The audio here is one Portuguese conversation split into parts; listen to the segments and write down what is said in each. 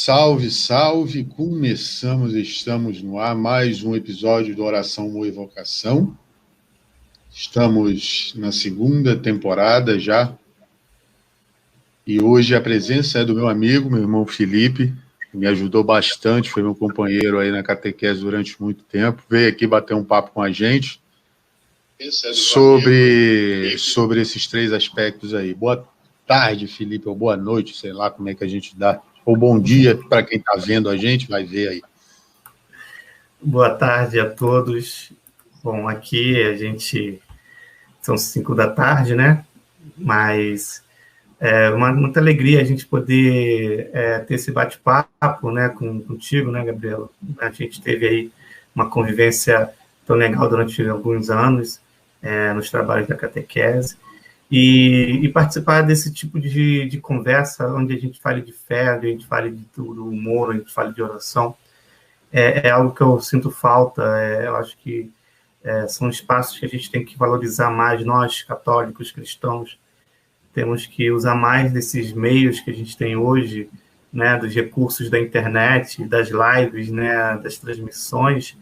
Salve, salve! Estamos no ar, mais um episódio do Oração ou Evocação. Estamos na segunda temporada já. E hoje a presença é do meu amigo, meu irmão Felipe, que me ajudou bastante, foi meu companheiro aí na catequese durante muito tempo. Veio aqui bater um papo com a gente sobre esses três aspectos aí. Boa tarde, Felipe, ou boa noite, sei lá como é que a gente dá. Ou bom dia para quem está vendo a gente, vai ver aí. Boa tarde a todos. Bom, aqui a gente... São 5 da tarde, né? Mas é muita alegria a gente poder ter esse bate-papo, né, contigo, né, Gabriela? A gente teve aí uma convivência tão legal durante alguns anos nos trabalhos da catequese. E participar desse tipo de conversa, onde a gente fale de fé, onde a gente fale do humor, onde a gente fale de oração, é algo que eu sinto falta. Eu acho que são espaços que a gente tem que valorizar mais. Nós, católicos, cristãos, temos que usar mais desses meios que a gente tem hoje, né, dos recursos da internet, das lives, né, das transmissões,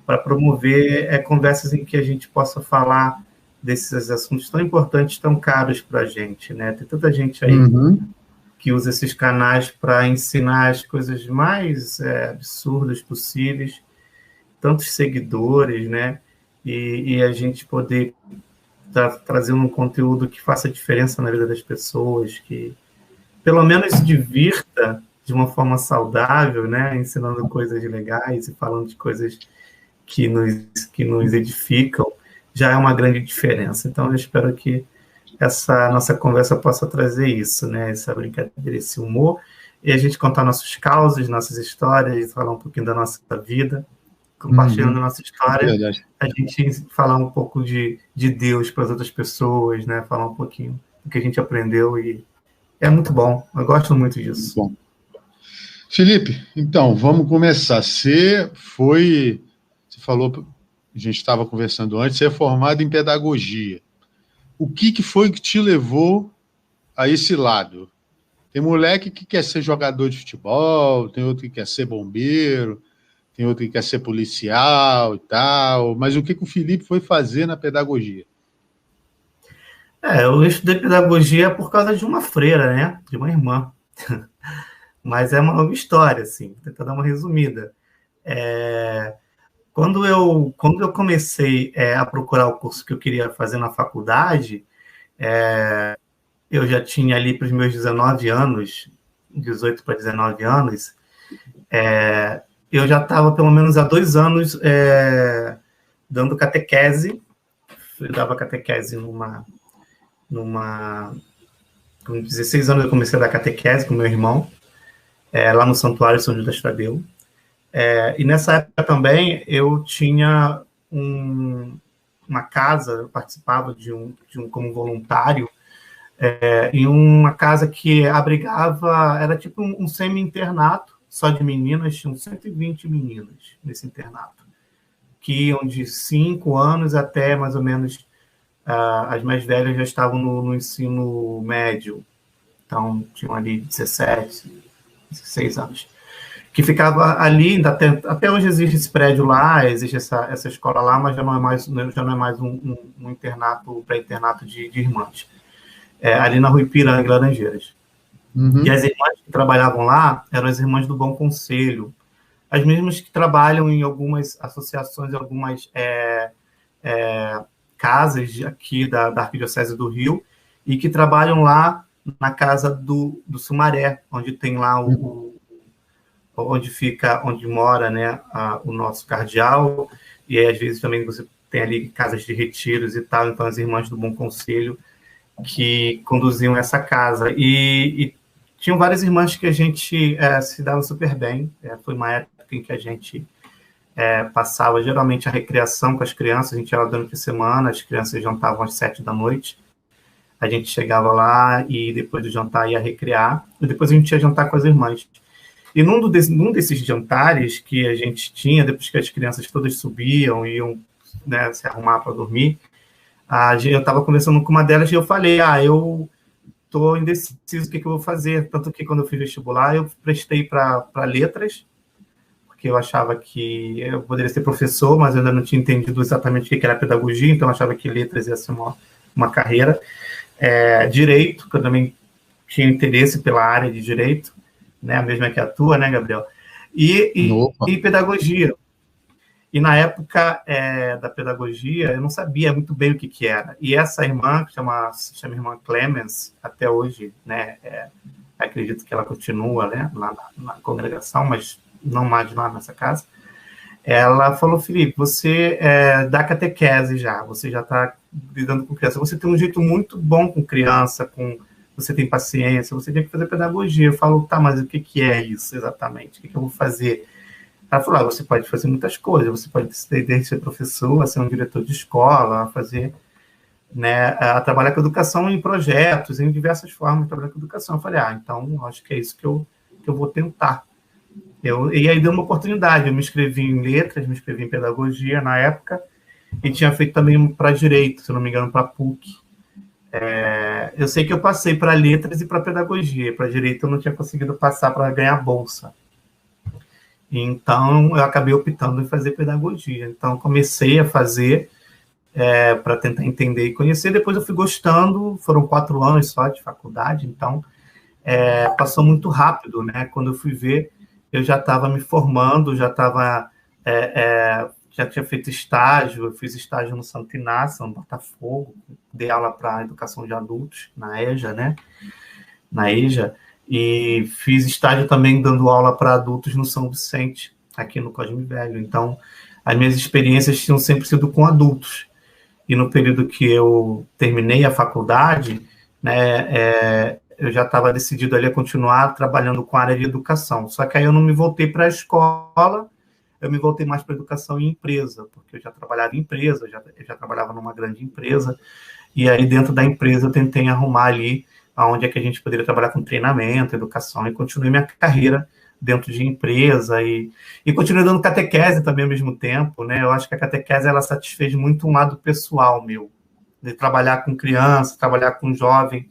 para promover conversas em que a gente possa falar desses assuntos tão importantes, tão caros para a gente, né? Tem tanta gente aí que usa esses canais para ensinar as coisas mais absurdas possíveis, tantos seguidores, né? E a gente poder trazer um conteúdo que faça diferença na vida das pessoas, que pelo menos se divirta de uma forma saudável, né? Ensinando coisas legais e falando de coisas que nos edificam, já é uma grande diferença. Então, eu espero que essa nossa conversa possa trazer isso, né? Essa brincadeira, esse humor, e a gente contar nossos causos, nossas histórias, falar um pouquinho da nossa vida, compartilhando a nossa história, a gente falar um pouco de Deus para as outras pessoas, né? Falar um pouquinho do que a gente aprendeu, e é muito bom. Eu gosto muito disso. Bom. Felipe, então, vamos começar. Você falou, a gente estava conversando antes, você é formado em pedagogia. O que foi que te levou a esse lado? Tem moleque que quer ser jogador de futebol, tem outro que quer ser bombeiro, tem outro que quer ser policial e tal, mas o que o Felipe foi fazer na pedagogia? Eu estudei pedagogia por causa de uma freira, né? De uma irmã. Mas é uma história, assim, vou tentar dar uma resumida. Quando eu comecei a procurar o curso que eu queria fazer na faculdade, eu já tinha ali para os meus 19 anos, 18 para 19 anos, eu já estava pelo menos há 2 anos dando catequese. Eu dava catequese com 16 anos eu comecei a dar catequese com meu irmão, lá no Santuário São Judas Tadeu. E nessa época também eu tinha uma casa, eu participava de um como voluntário, em uma casa que abrigava, era tipo um semi-internato, só de meninas, tinham 120 meninas nesse internato, que iam de 5 anos até mais ou menos, as mais velhas já estavam no ensino médio, então tinham ali 17, 16 anos. Que ficava ali, até hoje existe esse prédio lá, existe essa escola lá, mas já não é mais um internato, pré-internato de irmãs. Ali na Rua Ipiranga, Laranjeiras. E as irmãs que trabalhavam lá eram as irmãs do Bom Conselho, as mesmas que trabalham em algumas associações, em algumas casas aqui da Arquidiocese do Rio, e que trabalham lá na casa do Sumaré, onde tem lá onde mora, né, o nosso cardeal, e aí, às vezes também você tem ali casas de retiros e tal, então as irmãs do Bom Conselho que conduziam essa casa, e tinham várias irmãs que a gente se dava super bem. Foi uma época em que a gente passava geralmente a recreação com as crianças, a gente ia lá durante a semana, as crianças jantavam às 7 da noite, a gente chegava lá e depois do jantar ia recrear, e depois a gente ia jantar com as irmãs. E num desses jantares que a gente tinha, depois que as crianças todas subiam, iam, né, se arrumar para dormir, eu estava conversando com uma delas e eu falei, eu estou indeciso do que eu vou fazer. Tanto que quando eu fiz vestibular, eu prestei para letras, porque eu achava que eu poderia ser professor, mas eu ainda não tinha entendido exatamente o que era pedagogia, então eu achava que letras ia ser uma carreira. Direito, que eu também tinha interesse pela área de direito, né, a mesma que a tua, né, Gabriel? E pedagogia. E na época da pedagogia, eu não sabia muito bem o que era. E essa irmã, que se chama irmã Clemens, até hoje, né, acredito que ela continua, né, lá na congregação, mas não mais lá nessa casa, ela falou: Felipe, você dá catequese já, você já está lidando com criança, você tem um jeito muito bom com criança, você tem paciência, você tem que fazer pedagogia. Eu falo: tá, mas o que é isso exatamente? O que eu vou fazer? Ela falou: você pode fazer muitas coisas, você pode desde ser professor, a ser um diretor de escola, a fazer, né, a trabalhar com educação em projetos, em diversas formas de trabalhar com educação. Eu falei: então acho que é isso que eu vou tentar. E aí deu uma oportunidade, eu me inscrevi em letras, me inscrevi em pedagogia na época, e tinha feito também para direito, se não me engano, para a PUC. Eu sei que eu passei para letras e para pedagogia, para direito eu não tinha conseguido passar para ganhar bolsa. Então, eu acabei optando em fazer pedagogia. Então, comecei a fazer para tentar entender e conhecer. Depois eu fui gostando, foram 4 anos só de faculdade, então passou muito rápido, né? Quando eu fui ver, eu já estava me formando, já tinha feito estágio, eu fiz estágio no Santo Inácio, no Botafogo, dei aula para educação de adultos, na EJA, né? Na EJA. E fiz estágio também dando aula para adultos no São Vicente, aqui no Cosme Velho. Então, as minhas experiências tinham sempre sido com adultos. E no período que eu terminei a faculdade, né, eu já estava decidido ali a continuar trabalhando com a área de educação. Só que aí eu não me voltei para a escola, eu me voltei mais para a educação em empresa, porque eu já trabalhava em empresa, eu já trabalhava numa grande empresa, e aí dentro da empresa eu tentei arrumar ali onde é que a gente poderia trabalhar com treinamento, educação, e continuei minha carreira dentro de empresa, e continuei dando catequese também ao mesmo tempo, né? Eu acho que a catequese, ela satisfez muito um lado pessoal meu, de trabalhar com criança, trabalhar com jovem,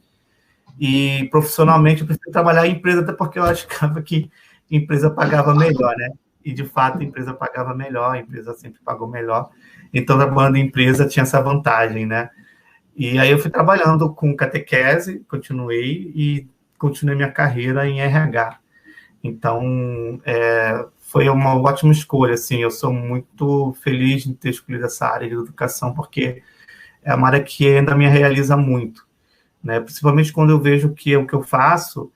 e profissionalmente eu prefiro trabalhar em empresa, até porque eu achava que a empresa pagava melhor, né? E de fato a empresa pagava melhor, a empresa sempre pagou melhor, então trabalhando em empresa tinha essa vantagem, né? E aí eu fui trabalhando com catequese, continuei minha carreira em RH. Então, foi uma ótima escolha, assim, eu sou muito feliz de ter escolhido essa área de educação, porque é uma área que ainda me realiza muito, né? Principalmente quando eu vejo que o que eu faço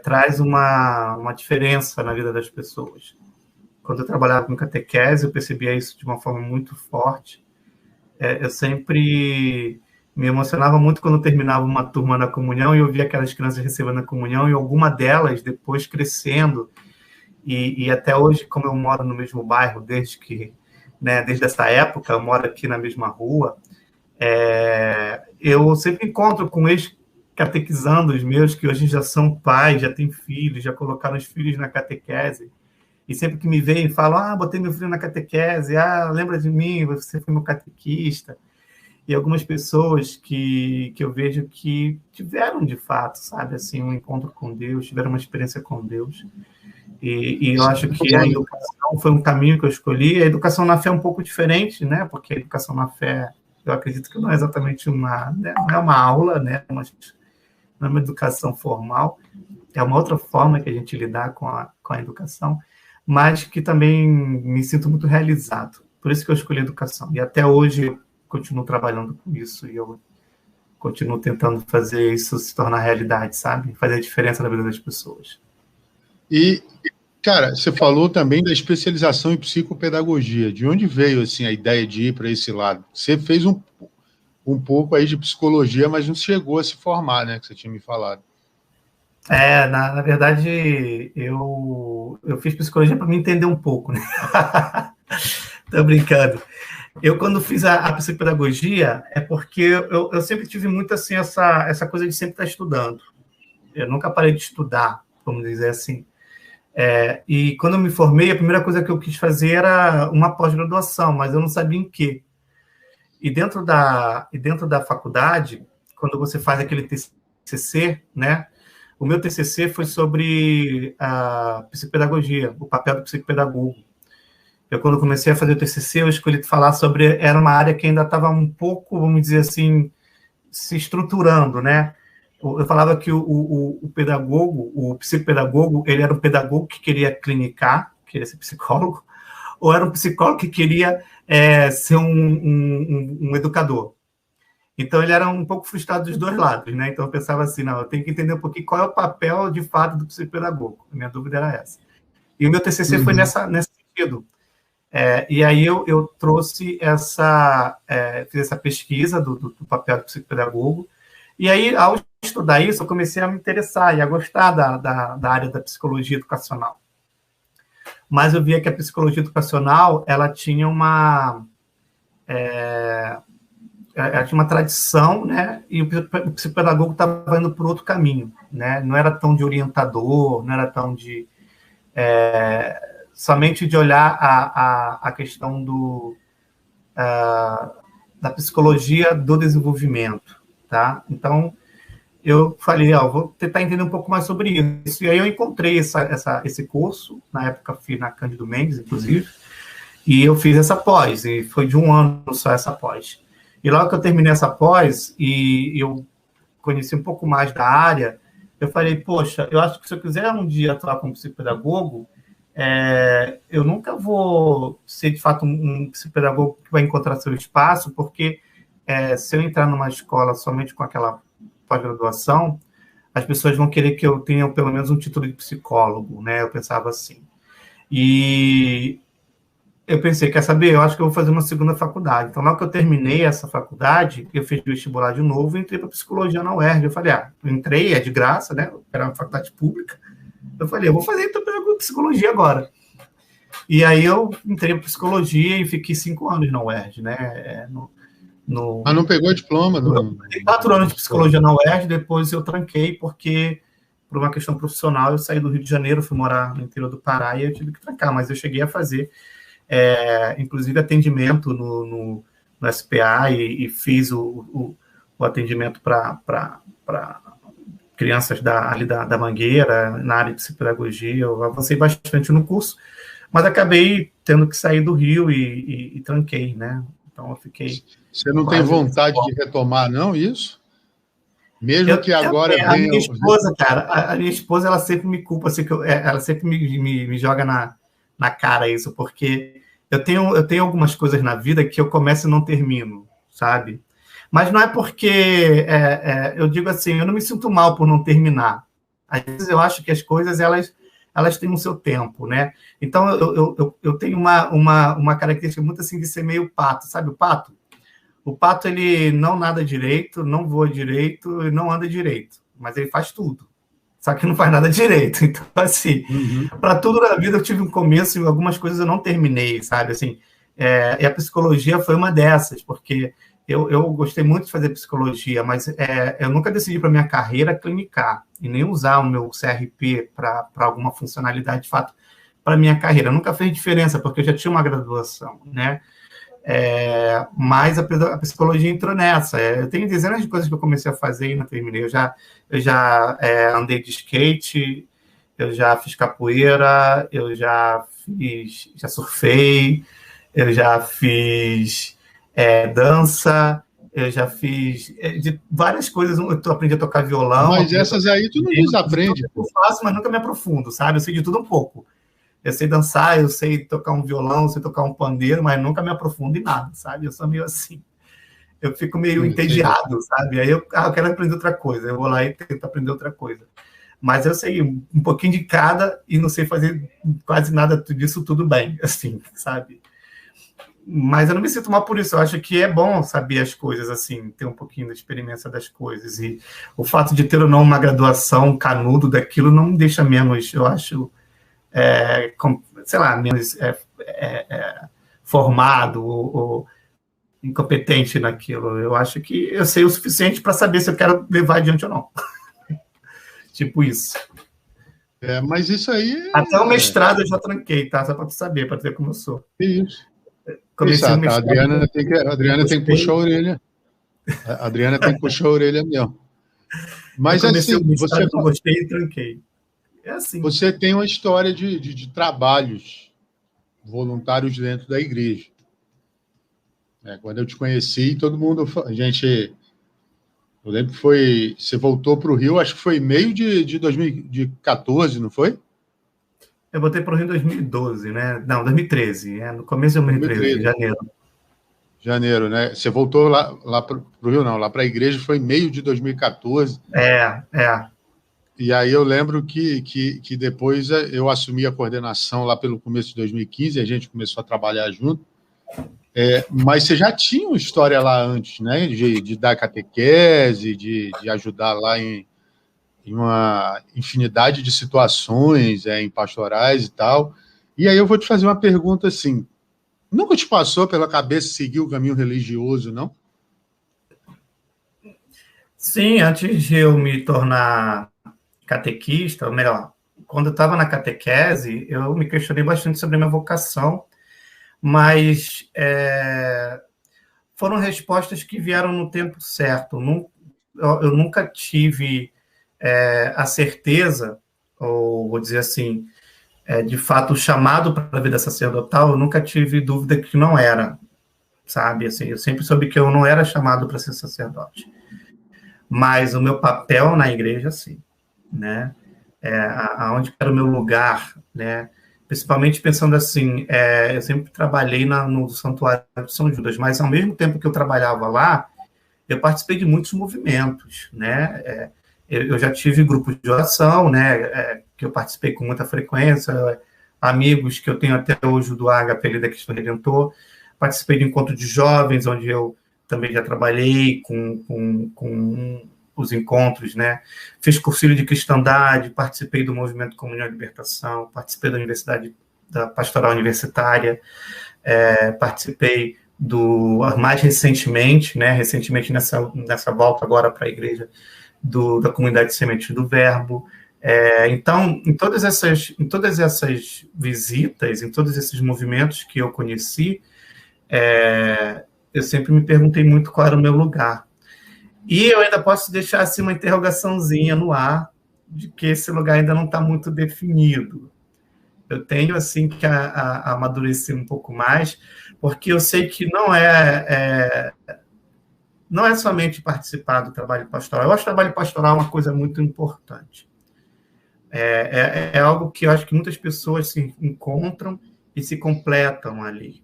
traz uma diferença na vida das pessoas. Quando eu trabalhava com catequese, eu percebia isso de uma forma muito forte. Eu sempre me emocionava muito quando eu terminava uma turma na comunhão e eu via aquelas crianças recebendo a comunhão, e alguma delas depois crescendo, e até hoje, como eu moro no mesmo bairro desde essa época, eu moro aqui na mesma rua, eu sempre encontro com ex-catequizandos meus que hoje já são pais, já têm filhos, já colocaram os filhos na catequese, e sempre que me veem falam: botei meu filho na catequese, lembra de mim, você foi meu catequista. E algumas pessoas que eu vejo que tiveram, de fato, sabe, assim, um encontro com Deus, tiveram uma experiência com Deus. E eu acho que a educação foi um caminho que eu escolhi. A educação na fé é um pouco diferente, né? Porque a educação na fé, eu acredito que não é exatamente não é uma aula, né? Não é uma educação formal, é uma outra forma que a gente lidar com a educação, mas que também me sinto muito realizado. Por isso que eu escolhi a educação. E até hoje eu continuo trabalhando com isso, e eu continuo tentando fazer isso se tornar realidade, sabe? Fazer a diferença na vida das pessoas. E, cara, você falou também da especialização em psicopedagogia. De onde veio, assim, a ideia de ir para esse lado? Você fez um pouco aí de psicologia, mas não chegou a se formar, né? Que você tinha me falado. Na verdade, eu fiz psicologia para me entender um pouco, né? Tô brincando. Eu, quando fiz a psicopedagogia, é porque eu sempre tive muito, assim, essa coisa de sempre estar estudando. Eu nunca parei de estudar, vamos dizer assim. E quando eu me formei, a primeira coisa que eu quis fazer era uma pós-graduação, mas eu não sabia em quê. E dentro da faculdade, quando você faz aquele TCC, TCC, né? O meu TCC foi sobre a psicopedagogia, o papel do psicopedagogo. Eu, quando comecei a fazer o TCC, eu escolhi falar sobre... Era uma área que ainda estava um pouco, vamos dizer assim, se estruturando, né? Eu falava que o pedagogo, o psicopedagogo, ele era um pedagogo que queria clinicar, queria ser psicólogo, ou era um psicólogo que queria ser um educador. Então, ele era um pouco frustrado dos dois lados, né? Então, eu pensava assim, não, eu tenho que entender um pouquinho qual é o papel, de fato, do psicopedagogo. A minha dúvida era essa. E o meu TCC foi nesse sentido. E aí eu trouxe fiz essa pesquisa do papel do psicopedagogo, e aí, ao estudar isso, eu comecei a me interessar e a gostar da área da psicologia educacional. Mas eu via que a psicologia educacional, ela tinha ela tinha uma tradição, né? E o psicopedagogo estava indo por outro caminho, né? Não era tão de orientador, não era tão de... somente de olhar a questão da psicologia do desenvolvimento, tá? Então, eu falei, vou tentar entender um pouco mais sobre isso. E aí eu encontrei esse curso, na época fui na Cândido Mendes, inclusive, e eu fiz essa pós, e foi de 1 ano só essa pós. E logo que eu terminei essa pós, e eu conheci um pouco mais da área, eu falei, poxa, eu acho que se eu quiser um dia atuar como psicopedagogo, eu nunca vou ser, de fato, um psicopedagogo que vai encontrar seu espaço, porque se eu entrar numa escola somente com aquela pós-graduação, as pessoas vão querer que eu tenha pelo menos um título de psicólogo, né? Eu pensava assim. E eu pensei, quer saber? Eu acho que eu vou fazer uma segunda faculdade. Então, logo que eu terminei essa faculdade, eu fiz vestibular de novo e entrei para psicologia na UERJ. Eu falei, eu entrei, é de graça, né? Era uma faculdade pública. Eu falei, eu vou fazer então psicologia agora. E aí eu entrei para psicologia e fiquei 5 anos na UERJ, né? Mas não pegou diploma? Eu fiquei 4 anos de psicologia na UERJ, depois eu tranquei, porque, por uma questão profissional, eu saí do Rio de Janeiro, fui morar no interior do Pará e eu tive que trancar, mas eu cheguei a fazer, inclusive, atendimento no SPA e fiz o atendimento para crianças ali da Mangueira, na área de psicopedagogia. Eu avancei bastante no curso, mas acabei tendo que sair do Rio e tranquei, né? Então, eu fiquei... Você não tem vontade de retomar, não, isso? Mesmo que agora venha... A minha esposa, cara, a minha esposa, ela sempre me culpa, assim, ela sempre me joga na cara isso, porque eu tenho algumas coisas na vida que eu começo e não termino, sabe? Mas não é porque... eu digo assim, eu não me sinto mal por não terminar. Às vezes eu acho que as coisas, elas têm o seu tempo, né? Então, eu tenho uma característica muito assim de ser meio pato, sabe o pato? O pato, ele não nada direito, não voa direito e não anda direito, mas ele faz tudo. Só que não faz nada direito. Então, assim, para tudo na vida eu tive um começo e algumas coisas eu não terminei, sabe? Assim, e a psicologia foi uma dessas, porque eu gostei muito de fazer psicologia, mas eu nunca decidi para minha carreira clinicar e nem usar o meu CRP para alguma funcionalidade, de fato, para minha carreira. Nunca fez diferença, porque eu já tinha uma graduação, né? Mas a psicologia entrou nessa. Eu tenho dezenas de coisas que eu comecei a fazer e não terminei. Eu já andei de skate, eu já fiz capoeira, eu já surfei, eu já fiz dança, eu já fiz de várias coisas. Eu aprendi a tocar violão. Mas essas aí tu não desaprende. Eu faço, mas nunca me aprofundo, sabe? Eu sei de tudo um pouco. Eu sei dançar, eu sei tocar um violão, eu sei tocar um pandeiro, mas nunca me aprofundo em nada, sabe? Eu sou meio assim. Eu fico meio entediado, sabe? Aí eu quero aprender outra coisa. Eu vou lá e tento aprender outra coisa. Mas eu sei um pouquinho de cada e não sei fazer quase nada disso tudo bem, assim, sabe? Mas eu não me sinto mal por isso. Eu acho que é bom saber as coisas, assim, ter um pouquinho da experiência das coisas. E o fato de ter ou não uma graduação, canudo daquilo, não me deixa menos, eu acho... sei lá, menos formado ou incompetente naquilo. Eu acho que eu sei o suficiente para saber se eu quero levar adiante ou não. Tipo isso. Mas isso aí... Até o mestrado eu já tranquei, tá? Só para tu saber, para ver como eu sou. Isso. Comecei a mestrado, Adriana tem que puxar a orelha. A Adriana tem que puxar a orelha mesmo. Eu Mas comecei assim, o mestrado, não gostei e tranquei. É assim. você tem uma história de trabalhos voluntários dentro da igreja. Quando eu te conheci, todo mundo, a gente, eu lembro que você voltou para o Rio, acho que foi meio de 2014, não foi? Eu voltei para o Rio em 2012, né? Não, 2013, no começo de 2013, em 2013, janeiro. janeiro, né? Você voltou lá para o Rio, não, lá para a igreja foi meio de 2014. É. E aí eu lembro que depois eu assumi a coordenação lá pelo começo de 2015, a gente começou a trabalhar junto. Mas você já tinha uma história lá antes, né? De dar catequese, de ajudar lá em uma infinidade de situações, em pastorais e tal. E aí eu vou te fazer uma pergunta assim: nunca te passou pela cabeça seguir o caminho religioso, não? Sim, antes de eu me tornar catequista, ou melhor, quando eu estava na catequese, eu me questionei bastante sobre a minha vocação, mas foram respostas que vieram no tempo certo. Eu nunca tive a certeza, ou vou dizer assim, de fato, o chamado para a vida sacerdotal, eu nunca tive dúvida que não era, sabe? Assim, eu sempre soube que eu não era chamado para ser sacerdote. Mas o meu papel na igreja, sim, né? Aonde era o meu lugar, né? Principalmente pensando assim, eu sempre trabalhei no Santuário de São Judas, mas ao mesmo tempo que eu trabalhava lá, eu participei de muitos movimentos, né? Eu já tive grupos de oração, né? Que eu participei com muita frequência, amigos que eu tenho até hoje do Ágape ali da Cristo Redentor, participei de encontro de jovens, onde eu também já trabalhei com os encontros, né? Fiz cursilho de cristandade, participei do movimento Comunhão e Libertação, participei da Pastoral Universitária, participei mais recentemente, né? Recentemente nessa volta agora para a igreja da comunidade Semente do Verbo. Então, em todas essas visitas, em todos esses movimentos que eu conheci, eu sempre me perguntei muito qual era o meu lugar. E eu ainda posso deixar assim uma interrogaçãozinha no ar de que esse lugar ainda não está muito definido. Eu tenho assim que amadurecer um pouco mais, porque eu sei que não é somente participar do trabalho pastoral. Eu acho que o trabalho pastoral é uma coisa muito importante. É algo que eu acho que muitas pessoas se encontram e se completam ali.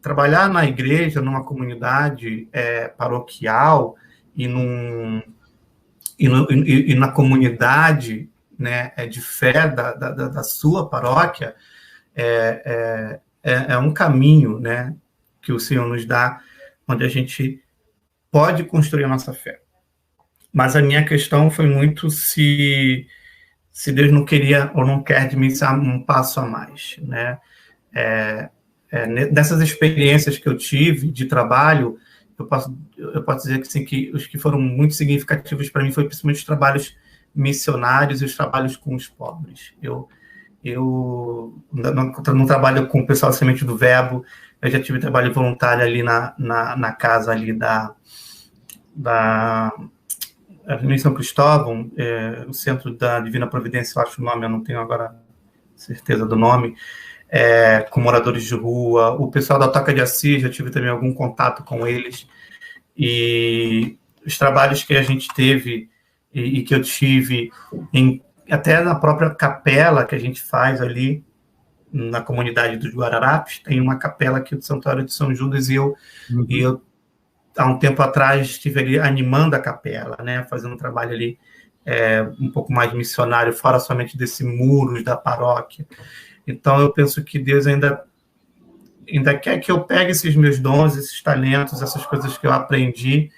Trabalhar na igreja, numa comunidade paroquial e na comunidade, né, de fé da sua paróquia é um caminho, né, que o Senhor nos dá, onde a gente pode construir a nossa fé. Mas a minha questão foi muito se Deus não queria ou não quer de mim um passo a mais, né? Dessas experiências que eu tive de trabalho, eu posso dizer que, sim, que os que foram muito significativos para mim foi principalmente os trabalhos missionários e os trabalhos com os pobres. Eu não trabalho com o pessoal da Semente do Verbo, eu já tive trabalho voluntário ali na casa ali da em São Cristóvão, o Centro da Divina Providência, eu acho o nome, eu não tenho agora certeza do nome, com moradores de rua. O pessoal da Toca de Assis, já tive também algum contato com eles. E os trabalhos que a gente teve e que eu tive até na própria capela que a gente faz ali na comunidade dos Guararapes, tem uma capela aqui do Santuário de São Judas e eu há um tempo atrás estive ali animando a capela, né, fazendo um trabalho ali um pouco mais missionário, fora somente desse muros da paróquia. Então eu penso que Deus ainda quer que eu pegue esses meus dons, esses talentos, essas coisas que eu aprendi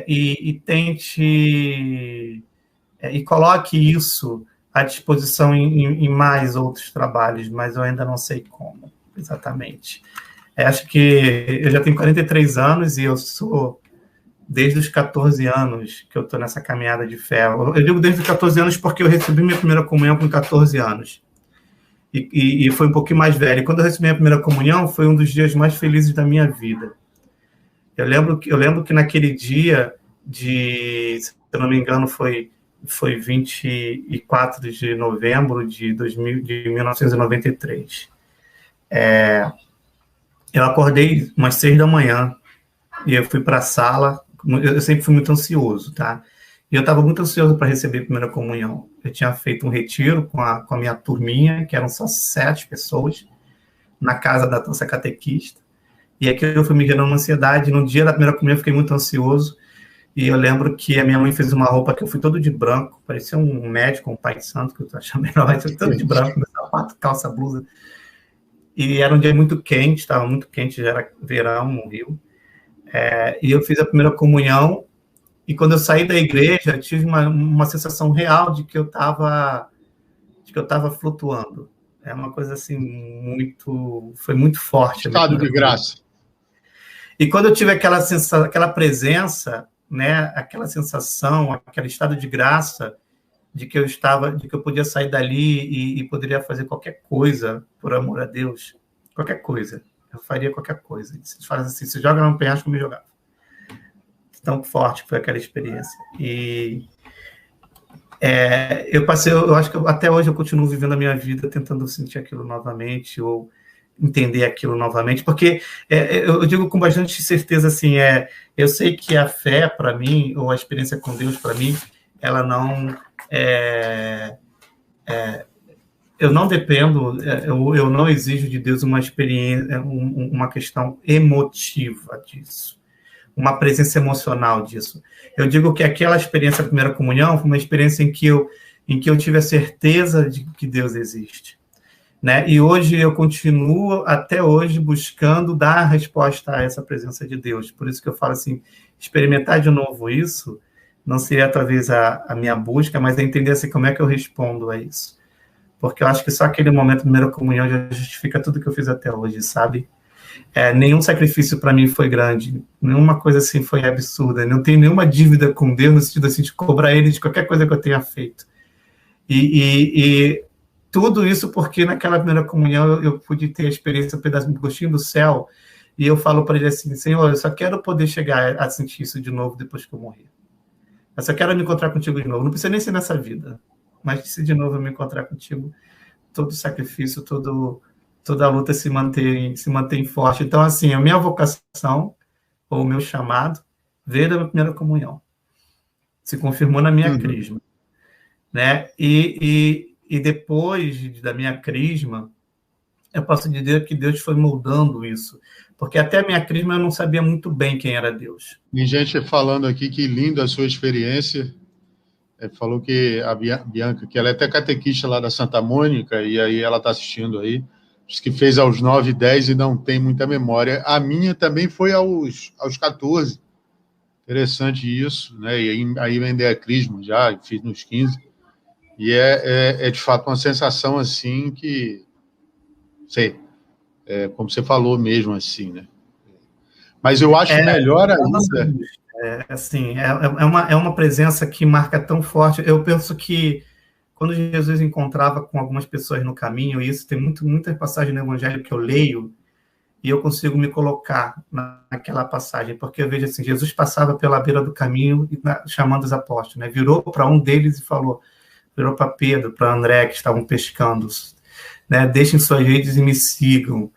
e tente e coloque isso à disposição em mais outros trabalhos, mas eu ainda não sei como exatamente. Acho que eu já tenho 43 anos e eu sou desde os 14 anos que eu estou nessa caminhada de fé. Eu digo desde os 14 anos porque eu recebi minha primeira comunhão com 14 anos. E foi um pouquinho mais velho. E quando eu recebi minha primeira comunhão, foi um dos dias mais felizes da minha vida. Eu lembro que naquele dia se eu não me engano, foi 24 de novembro de 1993. Eu acordei umas 6 da manhã e eu fui para a sala. Eu sempre fui muito ansioso, tá? E eu estava muito ansioso para receber a primeira comunhão. Eu tinha feito um retiro com a minha turminha, que eram só 7 pessoas, na casa da nossa catequista. E aquilo foi me gerando uma ansiedade. No dia da primeira comunhão eu fiquei muito ansioso. E eu lembro que a minha mãe fez uma roupa que eu fui todo de branco, parecia um médico, um pai de santo, que eu tô achando melhor, mas eu fui todo de branco, meu sapato, calça, blusa. E era um dia muito quente, estava muito quente, já era verão no Rio. E eu fiz a primeira comunhão, e quando eu saí da igreja, eu tive uma sensação real de que eu estava flutuando. É uma coisa assim, foi muito forte. Estado de graça. E quando eu tive aquela presença, né, aquela sensação, aquele estado de graça, de que eu podia sair dali e poderia fazer qualquer coisa por amor a Deus, qualquer coisa, eu faria qualquer coisa. Se faz assim, se joga no penhasco, eu me jogava. Tão forte foi aquela experiência. E eu acho que até hoje eu continuo vivendo a minha vida tentando sentir aquilo novamente, ou entender aquilo novamente, porque eu digo com bastante certeza assim, eu sei que a fé para mim, ou a experiência com Deus para mim, ela não eu não dependo, eu não exijo de Deus uma experiência, uma questão emotiva disso, uma presença emocional disso. Eu digo que aquela experiência da primeira comunhão foi uma experiência em que eu tive a certeza de que Deus existe. Né? E hoje eu continuo, até hoje, buscando dar resposta a essa presença de Deus. Por isso que eu falo assim, experimentar de novo isso não seria através a minha busca, mas é entender assim, como é que eu respondo a isso. Porque eu acho que só aquele momento da primeira comunhão já justifica tudo que eu fiz até hoje, sabe? Nenhum sacrifício para mim foi grande, nenhuma coisa assim foi absurda, não tenho nenhuma dívida com Deus no sentido assim, de cobrar Ele de qualquer coisa que eu tenha feito. E tudo isso porque naquela primeira comunhão eu pude ter a experiência, um pedaço do gostinho do céu, e eu falo para ele assim, Senhor, eu só quero poder chegar a sentir isso de novo depois que eu morrer. Eu só quero me encontrar contigo de novo. Não precisa nem ser nessa vida, mas se de novo eu me encontrar contigo, todo sacrifício, toda a luta se mantém forte. Então, assim, a minha vocação, ou o meu chamado, veio da minha primeira comunhão. Se confirmou na minha crisma. Né? E depois da minha crisma, eu posso dizer que Deus foi moldando isso. Porque até a minha crisma eu não sabia muito bem quem era Deus. Tem gente falando aqui que lindo a sua experiência. Falou que a Bianca, que ela é até catequista lá da Santa Mônica, e aí ela está assistindo aí, diz que fez aos 9, 10 e não tem muita memória. A minha também foi aos 14. Interessante isso, né? E aí vendei a crisma já, fiz nos 15. E é de fato uma sensação assim que, sei, como você falou mesmo assim, né? Mas eu acho melhor ainda. É uma presença que marca tão forte. Eu penso que quando Jesus encontrava com algumas pessoas no caminho, e isso tem muita passagem no Evangelho que eu leio, e eu consigo me colocar naquela passagem, porque eu vejo assim, Jesus passava pela beira do caminho chamando os apóstolos, né? Virou para um deles e virou para Pedro, para André, que estavam pescando, né? Deixem suas redes e me sigam.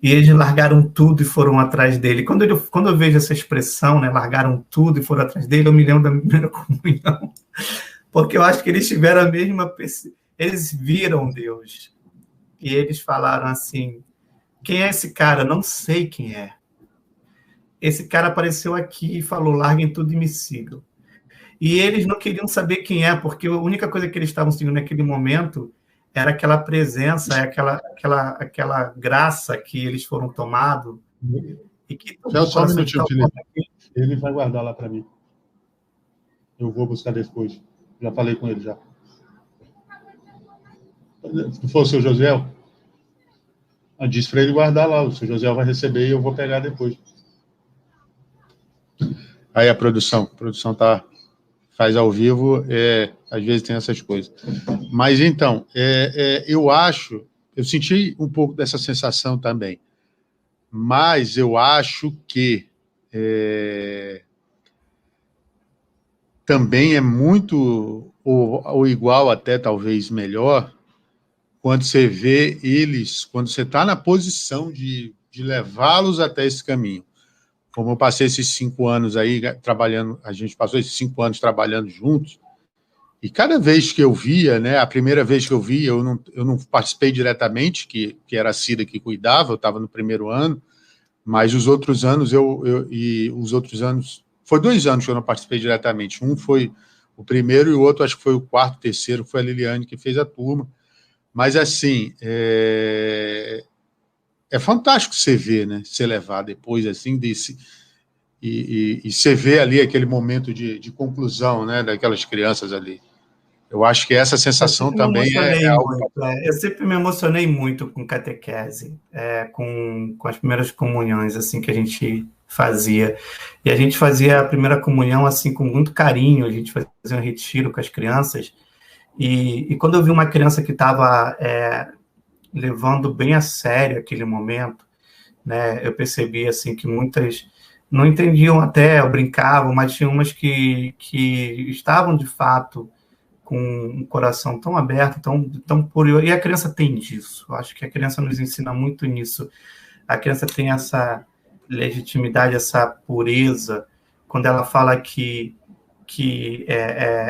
E eles largaram tudo e foram atrás dele. Quando eu vejo essa expressão, né, largaram tudo e foram atrás dele, eu me lembro da minha primeira comunhão. Porque eu acho que eles tiveram a mesma... Eles viram Deus. E eles falaram assim, quem é esse cara? Não sei quem é. Esse cara apareceu aqui e falou, larguem tudo e me sigam. E eles não queriam saber quem é, porque a única coisa que eles estavam seguindo naquele momento era aquela presença, aquela graça que eles foram tomados. E que só um minutinho, Felipe. Ele vai guardar lá para mim. Eu vou buscar depois. Já falei com ele já. Se for o seu José, disse para ele guardar lá. O seu José vai receber e eu vou pegar depois. Aí a produção faz ao vivo, às vezes tem essas coisas. Mas então, eu senti um pouco dessa sensação também, mas eu acho que também é muito, ou igual até talvez melhor, quando você vê eles, quando você está na posição de levá-los até esse caminho. Como eu passei esses 5 anos aí trabalhando, a gente passou esses 5 anos trabalhando juntos, e cada vez que eu via, né, a primeira vez que eu via, eu não participei diretamente, que era a Cida que cuidava, eu estava no primeiro ano, mas os outros anos, foi 2 anos que eu não participei diretamente, um foi o primeiro e o outro acho que foi o quarto, terceiro, foi a Liliane que fez a turma, mas assim, é fantástico você ver, né, você levar depois assim desse... E você vê ali aquele momento de conclusão, né, daquelas crianças ali. Eu acho que essa Eu sensação sempre me também é emocionei algo... muito. Eu sempre me emocionei muito com catequese, com as primeiras comunhões assim que a gente fazia. E a gente fazia a primeira comunhão assim com muito carinho. A gente fazia um retiro com as crianças. E quando eu vi uma criança que estava levando bem a sério aquele momento, né, eu percebi assim que muitas não entendiam até, ou brincavam, mas tinha umas que estavam de fato com um coração tão aberto, tão puro. E a criança tem disso. Eu acho que a criança nos ensina muito nisso. A criança tem essa legitimidade, essa pureza, quando ela fala que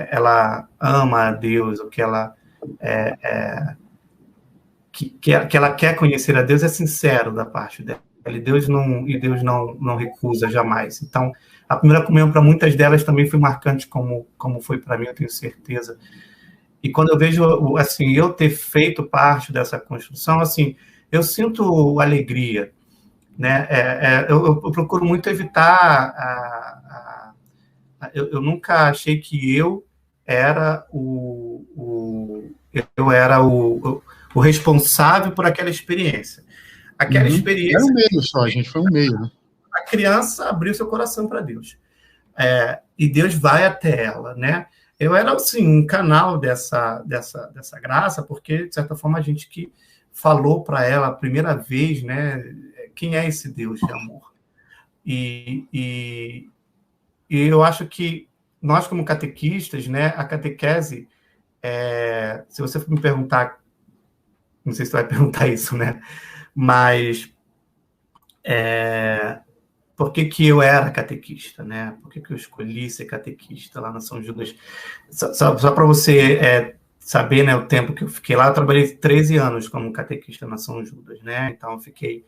ela ama a Deus, ou que ela que ela quer conhecer a Deus, é sincero da parte dela. E Deus não recusa jamais. Então, a primeira comunhão para muitas delas também foi marcante, como foi para mim, eu tenho certeza. E quando eu vejo, assim, eu ter feito parte dessa construção, assim, eu sinto alegria, né? Eu procuro muito evitar eu nunca achei que eu era o responsável por aquela experiência. Aquela experiência... Era um meio só, a gente foi um meio, né? A criança abriu seu coração para Deus. E Deus vai até ela, né? Eu era, assim, um canal dessa graça, porque, de certa forma, a gente que falou para ela a primeira vez, né? Quem é esse Deus de amor? E eu acho que nós, como catequistas, né? A catequese, se você me perguntar, não sei se você vai perguntar isso, né? Mas por que eu era catequista, né? Por que eu escolhi ser catequista lá na São Judas? Só para você saber, né, o tempo que eu fiquei lá, eu trabalhei 13 anos como catequista na São Judas, né? Então, eu fiquei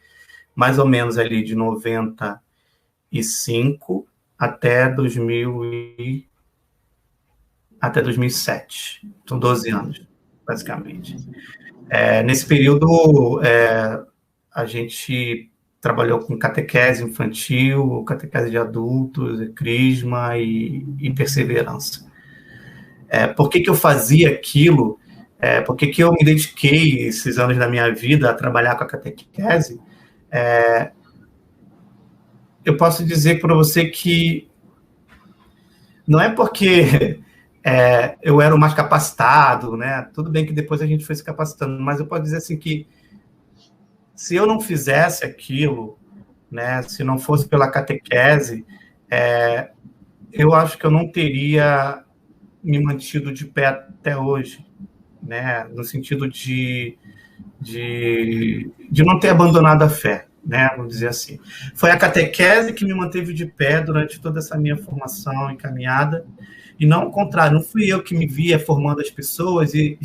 mais ou menos ali de 95 até 2007. São 12 anos, basicamente. Nesse período, a gente trabalhou com catequese infantil, catequese de adultos, crisma e perseverança. Por que eu fazia aquilo? Por que eu me dediquei esses anos da minha vida a trabalhar com a catequese? Eu posso dizer para você que não é porque eu era o mais capacitado, né? Tudo bem que depois a gente foi se capacitando, mas eu posso dizer assim que se eu não fizesse aquilo, né, se não fosse pela catequese, eu acho que eu não teria me mantido de pé até hoje, né, no sentido de não ter abandonado a fé, né, vamos dizer assim. Foi a catequese que me manteve de pé durante toda essa minha formação e caminhada, e não o contrário, não fui eu que me via formando as pessoas e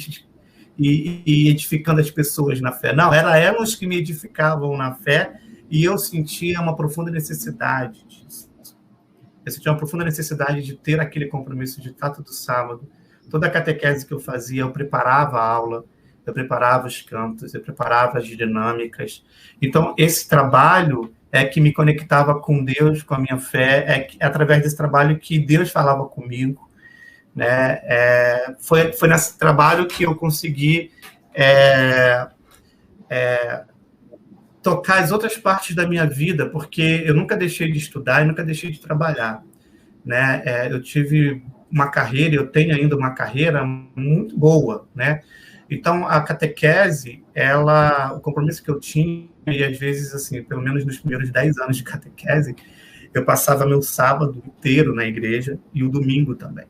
edificando as pessoas na fé. Não, eram elas que me edificavam na fé e eu sentia uma profunda necessidade disso. Eu sentia uma profunda necessidade de ter aquele compromisso de estar todo sábado. Toda a catequese que eu fazia, eu preparava a aula, eu preparava os cantos, eu preparava as dinâmicas. Então, esse trabalho é que me conectava com Deus, com a minha fé, é através desse trabalho que Deus falava comigo, né? Foi nesse trabalho que eu consegui tocar as outras partes da minha vida, porque eu nunca deixei de estudar e nunca deixei de trabalhar, né? Eu tive uma carreira, eu tenho ainda uma carreira muito boa, né? Então, a catequese, o compromisso que eu tinha, e às vezes, assim, pelo menos nos primeiros 10 anos de catequese, eu passava meu sábado inteiro na igreja e o domingo também.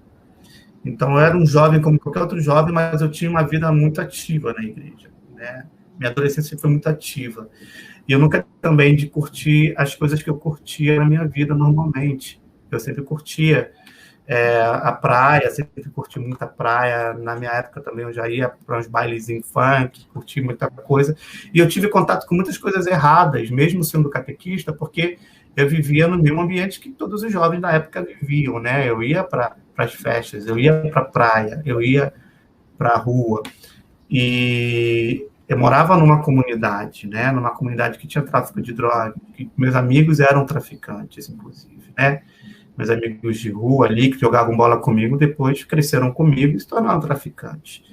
Então, eu era um jovem como qualquer outro jovem, mas eu tinha uma vida muito ativa na igreja, né? Minha adolescência foi muito ativa. E eu nunca também de curtir as coisas que eu curtia na minha vida normalmente. Eu sempre curtia a praia, sempre curti muita praia. Na minha época também eu já ia para uns bailes em funk, curti muita coisa. E eu tive contato com muitas coisas erradas, mesmo sendo catequista, porque eu vivia no mesmo ambiente que todos os jovens da época viviam, né? Eu ia para as festas, eu ia para a praia, eu ia para a rua. E eu morava numa comunidade, né? Numa comunidade que tinha tráfico de drogas, que meus amigos eram traficantes, inclusive, né? Meus amigos de rua ali, que jogavam bola comigo, depois cresceram comigo e se tornaram traficantes.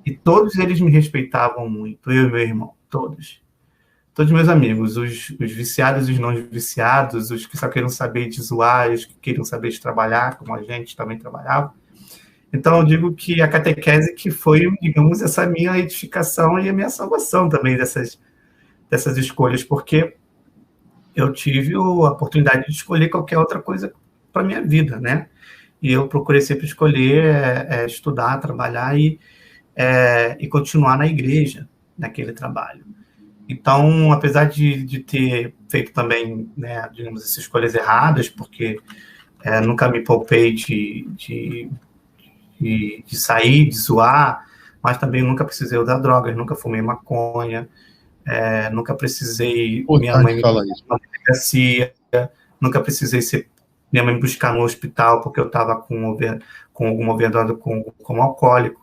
E todos eles me respeitavam muito, eu e meu irmão, todos. Todos meus amigos, os viciados e os não viciados, os que só queriam saber de zoar, os que queriam saber de trabalhar, como a gente também trabalhava. Então, eu digo que a catequese que foi, digamos, essa minha edificação e a minha salvação também dessas escolhas, porque eu tive a oportunidade de escolher qualquer outra coisa para a minha vida, né? E eu procurei sempre escolher estudar, trabalhar e continuar na igreja, naquele trabalho. Então, apesar de ter feito também, né, digamos, essas escolhas erradas, porque nunca me poupei de sair, de zoar, mas também nunca precisei usar drogas, nunca fumei maconha, nunca precisei minha mãe me levar na delegacia, nunca precisei minha mãe me buscar no hospital porque eu estava com alguma overdose com alcoólico,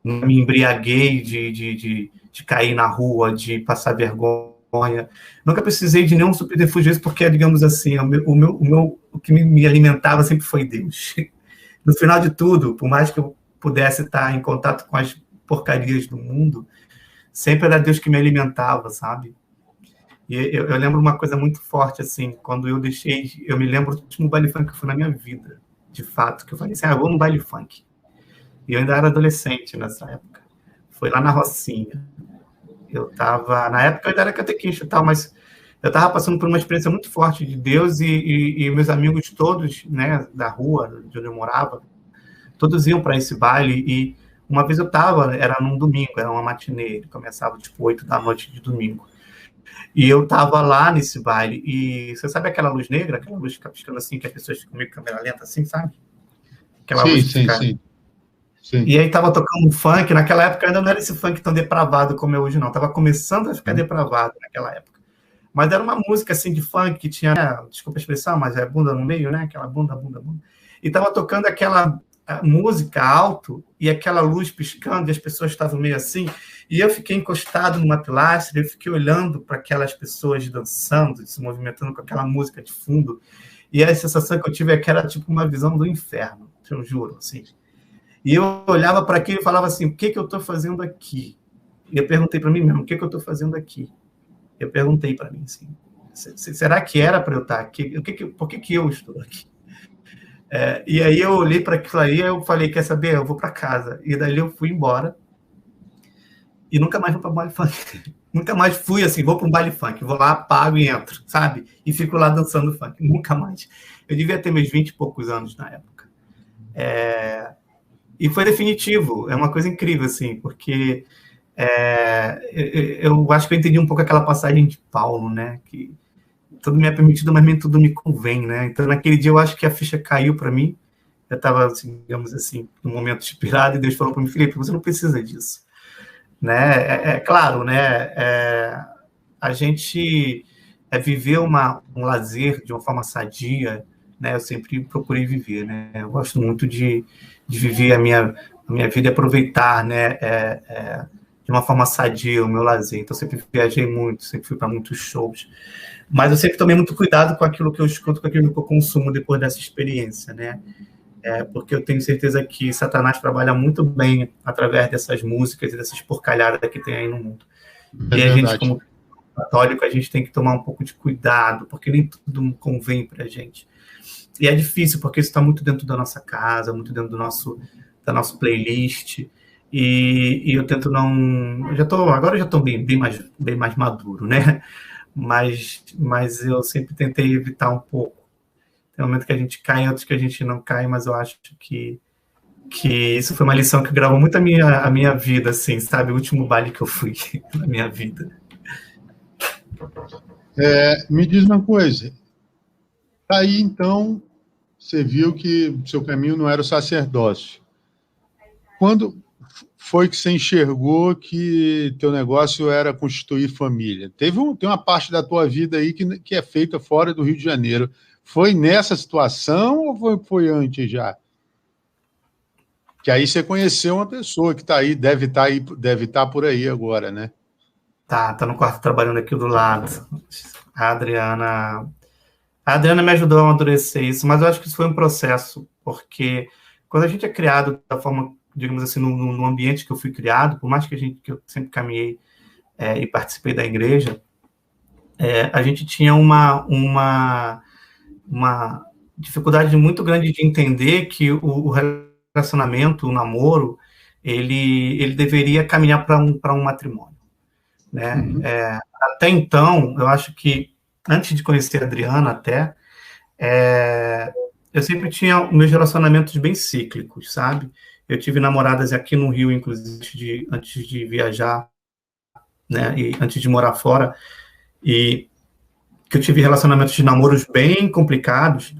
não me embriaguei de cair na rua, de passar vergonha, nunca precisei de nenhum subterfúgio, porque, digamos assim, o que me alimentava sempre foi Deus. No final de tudo, por mais que eu pudesse estar em contato com as porcarias do mundo, sempre era Deus que me alimentava, sabe? E eu lembro uma coisa muito forte, assim, quando eu me lembro do último baile funk que foi na minha vida, de fato, que eu falei assim, vou no baile funk. E eu ainda era adolescente nessa época. Foi lá na Rocinha. Na época eu ainda era catequista e tal, mas eu estava passando por uma experiência muito forte de Deus e meus amigos todos, né, da rua, de onde eu morava, todos iam para esse baile e uma vez eu era num domingo, era uma matinê, começava tipo 8 da noite de domingo. E eu estava lá nesse baile e você sabe aquela luz negra, aquela luz que fica piscando assim, que as pessoas ficam meio câmera lenta assim, sabe? Aquela luz que fica... Sim. E aí tava tocando um funk, naquela época ainda não era esse funk tão depravado como é hoje, não. Tava começando a ficar depravado naquela época. Mas era uma música assim de funk que tinha, desculpa a expressão, mas bunda no meio, né? Aquela bunda, bunda, bunda. E tava tocando aquela música alto e aquela luz piscando e as pessoas estavam meio assim. E eu fiquei encostado numa pilastra, eu fiquei olhando para aquelas pessoas dançando, se movimentando com aquela música de fundo. E a sensação que eu tive é que era tipo uma visão do inferno, eu juro, assim. E eu olhava para aquilo e falava assim, o que eu estou fazendo aqui? E eu perguntei para mim mesmo, o que eu estou fazendo aqui? Eu perguntei para mim, assim, será que era para eu estar aqui? Por que eu estou aqui? E aí eu olhei para aquilo aí, eu falei, quer saber? Eu vou para casa. E daí eu fui embora e nunca mais vou para baile funk. Nunca mais fui assim, vou para um baile funk, vou lá, pago e entro, sabe? E fico lá dançando funk. Nunca mais. Eu devia ter meus 20 e poucos anos na época. E foi definitivo, é uma coisa incrível, assim, porque eu acho que eu entendi um pouco aquela passagem de Paulo, né, que tudo me é permitido, mas nem tudo me convém, né, então naquele dia eu acho que a ficha caiu para mim, eu estava, assim, digamos assim, num momento inspirado, e Deus falou para mim, Felipe, você não precisa disso, né, claro, né, a gente viver um lazer de uma forma sadia, né, eu sempre procurei viver, né, eu gosto muito de viver a minha vida e aproveitar, né, de uma forma sadia o meu lazer. Então, eu sempre viajei muito, sempre fui para muitos shows, mas eu sempre tomei muito cuidado com aquilo que eu escuto, com aquilo que eu consumo depois dessa experiência, né, porque eu tenho certeza que Satanás trabalha muito bem através dessas músicas e dessas porcalhadas que tem aí no mundo. E a gente, como católico, a gente tem que tomar um pouco de cuidado, porque nem tudo convém para a gente. E é difícil, porque isso está muito dentro da nossa casa, muito dentro da nossa playlist, e eu tento não... Agora eu já estou bem mais maduro, né? mas eu sempre tentei evitar um pouco. Tem um momento que a gente cai, outros que a gente não cai, mas eu acho que isso foi uma lição que gravou muito a minha vida, assim, sabe? O último baile que eu fui na minha vida. Me diz uma coisa. Aí, então, você viu que o seu caminho não era o sacerdócio. Quando foi que você enxergou que teu negócio era constituir família? Tem uma parte da tua vida aí que é feita fora do Rio de Janeiro. Foi nessa situação ou foi antes já? Que aí você conheceu uma pessoa que está aí, deve estar por aí agora, né? Tá no quarto trabalhando aqui do lado. A Adriana me ajudou a amadurecer isso, mas eu acho que isso foi um processo, porque quando a gente é criado da forma, digamos assim, no ambiente que eu fui criado, por mais que eu sempre caminhei e participei da igreja, a gente tinha uma dificuldade muito grande de entender que o relacionamento, o namoro, ele deveria caminhar para um matrimônio, né? Uhum. Até então, eu acho que antes de conhecer a Adriana até, eu sempre tinha meus relacionamentos bem cíclicos, sabe? Eu tive namoradas aqui no Rio, inclusive, antes de viajar, né? E antes de morar fora, e que eu tive relacionamentos de namoros bem complicados,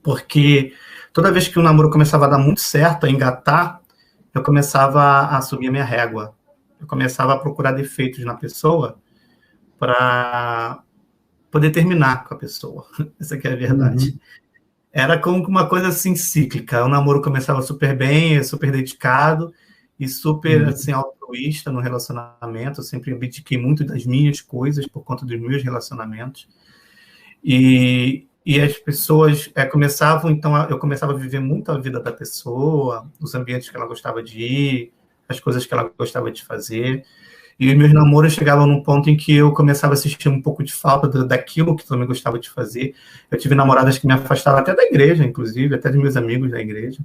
porque toda vez que o namoro começava a dar muito certo, a engatar, eu começava a subir a minha régua. Eu começava a procurar defeitos na pessoa para poder terminar com a pessoa. Essa aqui é a verdade. Uhum. Era como uma coisa assim cíclica. O namoro começava super bem, super dedicado e super assim, altruísta no relacionamento. Eu sempre abdiquei muito das minhas coisas por conta dos meus relacionamentos. E as pessoas começavam, então, eu começava a viver muito a vida da pessoa, os ambientes que ela gostava de ir, as coisas que ela gostava de fazer. E os meus namoros chegavam num ponto em que eu começava a sentir um pouco de falta daquilo que eu também gostava de fazer. Eu tive namoradas que me afastavam até da igreja, inclusive, até dos meus amigos da igreja,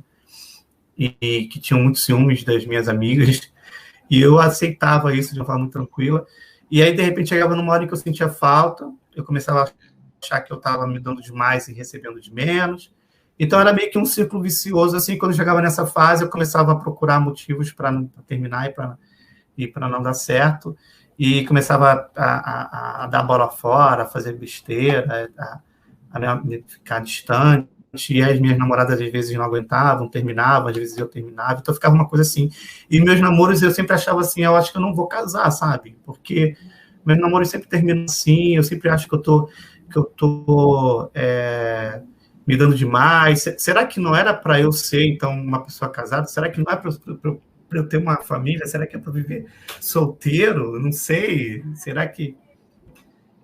e que tinham muitos ciúmes das minhas amigas, e eu aceitava isso de uma forma muito tranquila. E aí, de repente, chegava numa hora em que eu sentia falta, eu começava a achar que eu estava me dando demais e recebendo de menos. Então, era meio que um círculo vicioso, assim, quando eu chegava nessa fase, eu começava a procurar motivos para terminar e para não dar certo, e começava a dar bola fora, a fazer besteira, a ficar distante, e as minhas namoradas às vezes não aguentavam, terminavam, às vezes eu terminava, então ficava uma coisa assim. E meus namoros eu sempre achava assim, eu acho que eu não vou casar, sabe? Porque meus namoros sempre terminam assim, eu sempre acho que eu tô me dando demais. Será que não era para eu ser, então, uma pessoa casada? Será que não é para eu ter uma família? Será que é para viver solteiro? Não sei. Será que...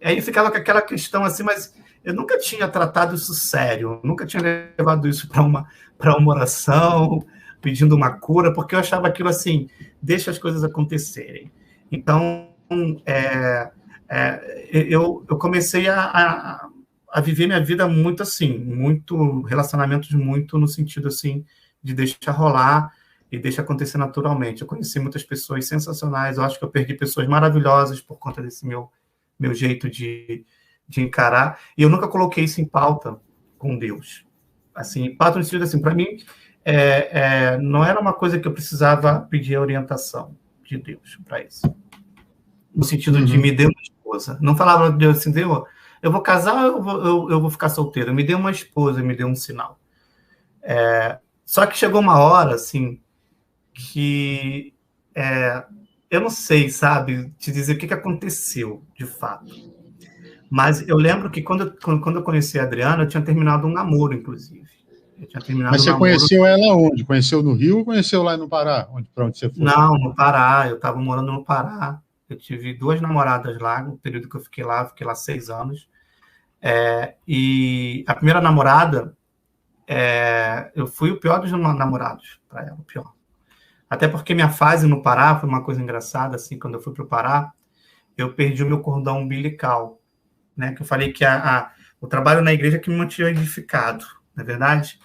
Aí ficava com aquela questão assim, mas eu nunca tinha tratado isso sério, nunca tinha levado isso para uma oração, pedindo uma cura, porque eu achava aquilo assim, deixa as coisas acontecerem. Então, eu comecei a viver minha vida muito assim, muito relacionamentos muito no sentido assim, de deixar rolar e deixar acontecer naturalmente. Eu conheci muitas pessoas sensacionais, eu acho que eu perdi pessoas maravilhosas por conta desse meu jeito de encarar, e eu nunca coloquei isso em pauta com Deus. Assim, pauta no sentido assim, para mim, não era uma coisa que eu precisava pedir a orientação de Deus para isso. No sentido de me dê uma esposa. Não falava de Deus assim, Deus, eu vou casar ou eu vou ficar solteiro? Me dê uma esposa, me dê um sinal. Só que chegou uma hora, assim, que eu não sei, sabe, te dizer o que aconteceu, de fato. Mas eu lembro que quando eu conheci a Adriana, eu tinha terminado um namoro, inclusive. Mas você conheceu ela onde? Conheceu no Rio ou conheceu lá no Pará? Para onde você foi? Não, no Pará. Eu estava morando no Pará. Eu tive 2 namoradas lá, no período que eu fiquei lá 6 anos. E a primeira namorada, eu fui o pior dos namorados para ela, o pior. Até porque minha fase no Pará foi uma coisa engraçada, assim, quando eu fui para o Pará, eu perdi o meu cordão umbilical, né? Que eu falei que o trabalho na igreja que me mantinha edificado, não é verdade?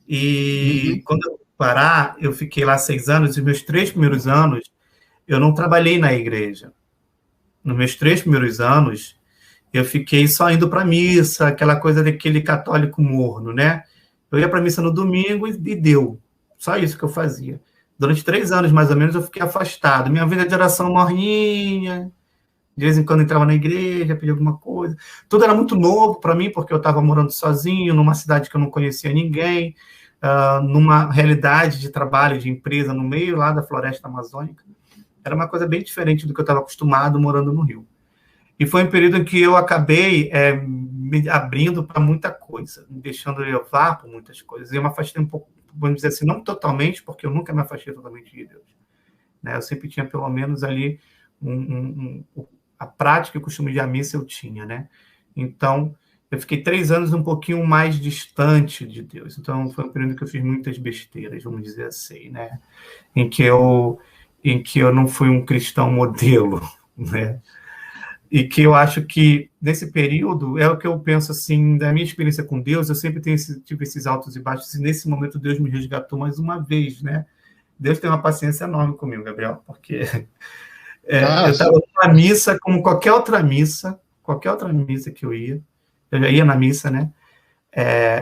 E quando eu fui para o Pará, eu fiquei lá 6 anos, e os meus 3 primeiros anos, eu não trabalhei na igreja. nos meus 3 primeiros anos, eu fiquei só indo para missa, aquela coisa daquele católico morno, né? Eu ia para missa no domingo e deu. Só isso que eu fazia. Durante 3 anos, mais ou menos, eu fiquei afastado. Minha vida de oração morninha, de vez em quando entrava na igreja, pedia alguma coisa. Tudo era muito novo para mim, porque eu estava morando sozinho, numa cidade que eu não conhecia ninguém, numa realidade de trabalho, de empresa, no meio lá da floresta amazônica. Era uma coisa bem diferente do que eu estava acostumado morando no Rio. E foi um período em que eu acabei me abrindo para muita coisa, me deixando levar por muitas coisas. Eu me afastei um pouco, vamos dizer assim, não totalmente, porque eu nunca me afastei totalmente de Deus, né? Eu sempre tinha, pelo menos, ali a prática e o costume de ir à missa eu tinha, né? Então, eu fiquei 3 anos um pouquinho mais distante de Deus. Então, foi um período que eu fiz muitas besteiras, vamos dizer assim, né? Em que eu não fui um cristão modelo, né? E que eu acho que, nesse período, é o que eu penso, assim, da minha experiência com Deus, eu sempre tive esses altos e baixos, e nesse momento Deus me resgatou mais uma vez, né? Deus tem uma paciência enorme comigo, Gabriel, porque eu estava numa missa, como qualquer outra missa que eu ia já ia na missa, né?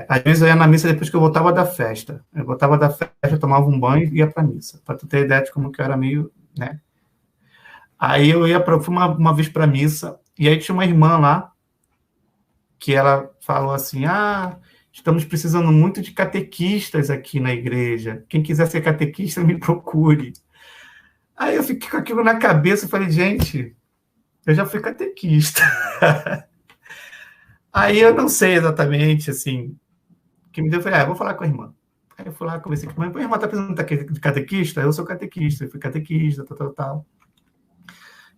Às vezes eu ia na missa depois que eu voltava da festa. Eu voltava da festa, tomava um banho e ia para a missa, para tu ter ideia de como que eu era meio, né? Aí eu fui uma vez para a missa, e aí tinha uma irmã lá, que ela falou assim, estamos precisando muito de catequistas aqui na igreja. Quem quiser ser catequista, me procure. Aí eu fiquei com aquilo na cabeça e falei, gente, eu já fui catequista. Aí eu não sei exatamente, assim, o que me deu, eu falei, eu vou falar com a irmã. Aí eu fui lá, conversei com a irmã, a irmã está precisando de catequista? Eu sou catequista, eu fui catequista, tal.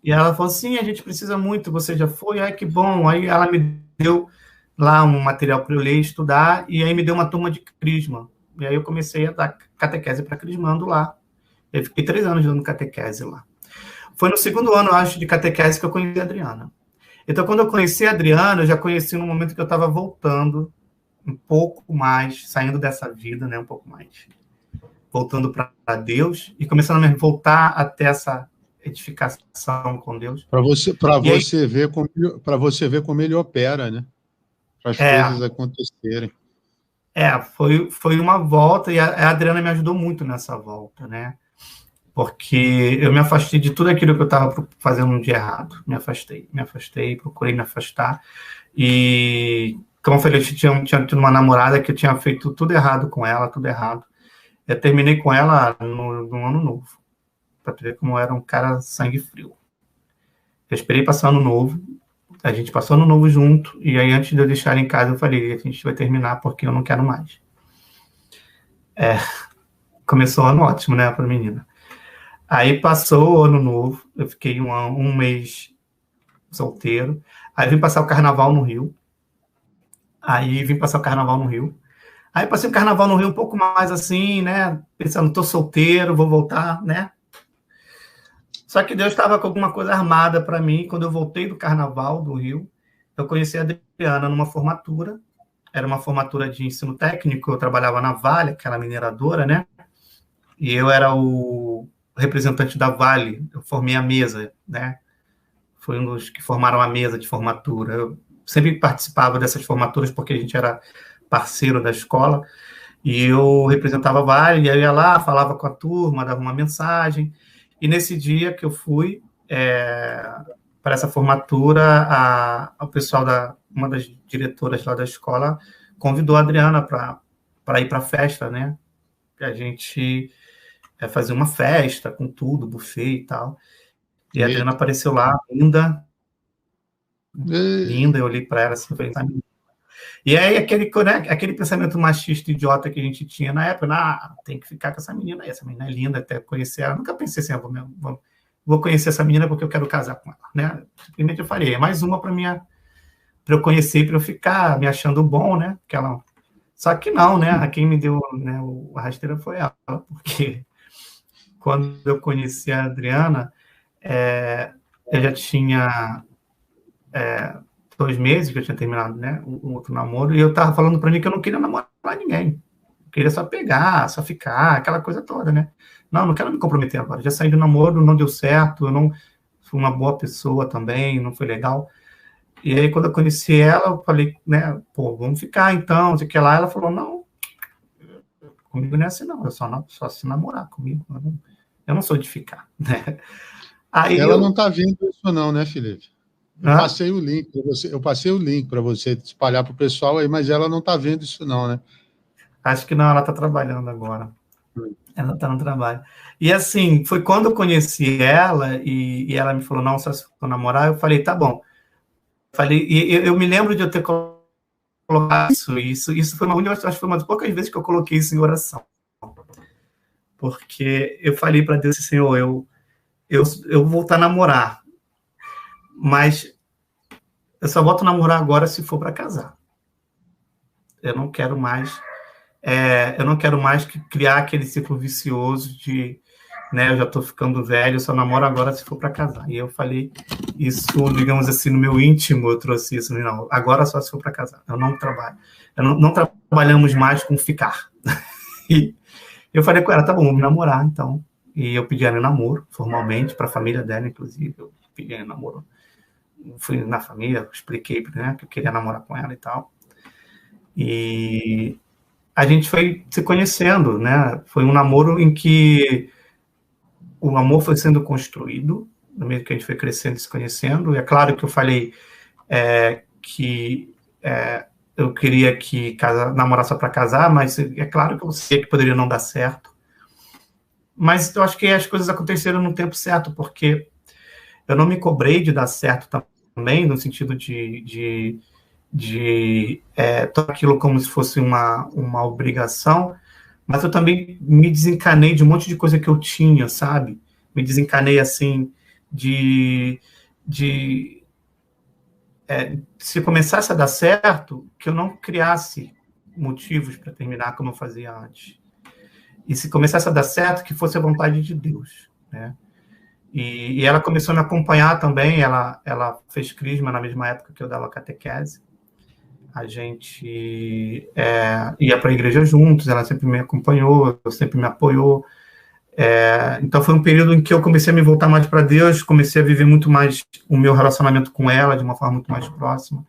E ela falou, sim, a gente precisa muito, você já foi? Ai, que bom. Aí ela me deu lá um material para eu ler e estudar, e aí me deu uma turma de crisma. E aí eu comecei a dar catequese para crismando lá. Eu fiquei 3 anos dando catequese lá. Foi no 2º ano, eu acho, de catequese que eu conheci a Adriana. Então, quando eu conheci a Adriana, eu já conheci no momento que eu estava voltando um pouco mais, saindo dessa vida, né, um pouco mais, voltando para Deus e começando a voltar até essa edificação com Deus. Para você ver como ele opera, né? Para as coisas acontecerem. Foi uma volta, e a Adriana me ajudou muito nessa volta, né? Porque eu me afastei de tudo aquilo que eu estava fazendo de errado. Me afastei, procurei me afastar. E, como eu falei, eu tinha tido uma namorada que eu tinha feito tudo errado com ela, tudo errado. Eu terminei com ela no ano novo, para ver como eu era um cara sangue frio. Eu esperei passar ano novo, a gente passou ano novo junto, e aí antes de eu deixar ela em casa, eu falei, a gente vai terminar porque eu não quero mais. Começou o ano ótimo, né, para a menina. Aí passou o ano novo, eu fiquei um mês solteiro, aí vim passar o carnaval no Rio, aí passei o carnaval no Rio um pouco mais assim, né, pensando, tô solteiro, vou voltar, né. Só que Deus estava com alguma coisa armada para mim. Quando eu voltei do carnaval do Rio, eu conheci a Adriana numa formatura, era uma formatura de ensino técnico, eu trabalhava na Vale, aquela mineradora, né, e eu era o representante da Vale, eu formei a mesa, né, foi um dos que formaram a mesa de formatura. Eu sempre participava dessas formaturas porque a gente era parceiro da escola, e eu representava a Vale, e eu ia lá, falava com a turma, dava uma mensagem, e nesse dia que eu fui para essa formatura, o pessoal uma das diretoras lá da escola convidou a Adriana para ir para a festa, né, que a gente fazer uma festa com tudo, buffet e tal. E a Adriana apareceu lá, linda, eu olhei para ela assim, falei, e aí aquele pensamento machista idiota que a gente tinha na época, tem que ficar com essa menina é linda, até conhecer ela. Nunca pensei assim, vou conhecer essa menina porque eu quero casar com ela, né? Simplesmente eu falei, é mais uma para eu conhecer, para eu ficar me achando bom, né? Só que não, né? Quem me deu, né, a rasteira foi ela, porque quando eu conheci a Adriana, eu já tinha 2 meses que eu tinha terminado, né, um outro namoro, e eu tava falando para mim que eu não queria namorar ninguém. Eu queria só pegar, só ficar, aquela coisa toda, né? Não quero me comprometer agora. Já saí do namoro, não deu certo, foi uma boa pessoa também, não foi legal. E aí, quando eu conheci ela, eu falei, né, pô, vamos ficar então, de que lá, ela falou, não, comigo não é assim não, eu só se namorar comigo, eu não sou de ficar, né? Aí ela não está vendo isso não, né, Felipe? Eu Hã? passei o link para você, espalhar para o pessoal aí, mas ela não está vendo isso não, né? Acho que não, ela está trabalhando agora. Ela está no trabalho. E assim, foi quando eu conheci ela e ela me falou, não, só se for namorar, eu falei, tá bom. Falei, e eu me lembro de eu ter colocado isso foi acho que foi uma das poucas vezes que eu coloquei isso em oração. Porque eu falei para Deus, Senhor, eu vou voltar a namorar, mas eu só volto a namorar agora se for para casar. Eu não quero mais criar aquele ciclo vicioso de, né, eu já estou ficando velho, eu só namoro agora se for para casar. E eu falei isso, digamos assim, no meu íntimo, eu trouxe isso, não, agora só se for para casar. Eu não trabalho. Não trabalhamos mais com ficar. E eu falei com ela, tá bom, vamos namorar, então. E eu pedi ela em namoro, formalmente, para a família dela, inclusive. Eu pedi ela em namoro. Fui na família, expliquei, né, que eu queria namorar com ela e tal. E a gente foi se conhecendo, né? Foi um namoro em que o amor foi sendo construído, no meio que a gente foi crescendo e se conhecendo. E é claro que eu falei que eu queria que namorar só para casar, mas é claro que eu sei que poderia não dar certo. Mas eu acho que as coisas aconteceram no tempo certo, porque eu não me cobrei de dar certo também, no sentido de todo aquilo como se fosse uma obrigação, mas eu também me desencanei de um monte de coisa que eu tinha, sabe? Me desencanei, assim, se começasse a dar certo, que eu não criasse motivos para terminar como eu fazia antes. E se começasse a dar certo, que fosse a vontade de Deus, né? E ela começou a me acompanhar também, ela fez crisma na mesma época que eu dava catequese. A gente ia para a igreja juntos, ela sempre me acompanhou, sempre me apoiou. Então foi um período em que eu comecei a me voltar mais para Deus, comecei a viver muito mais o meu relacionamento com ela, de uma forma muito mais próxima.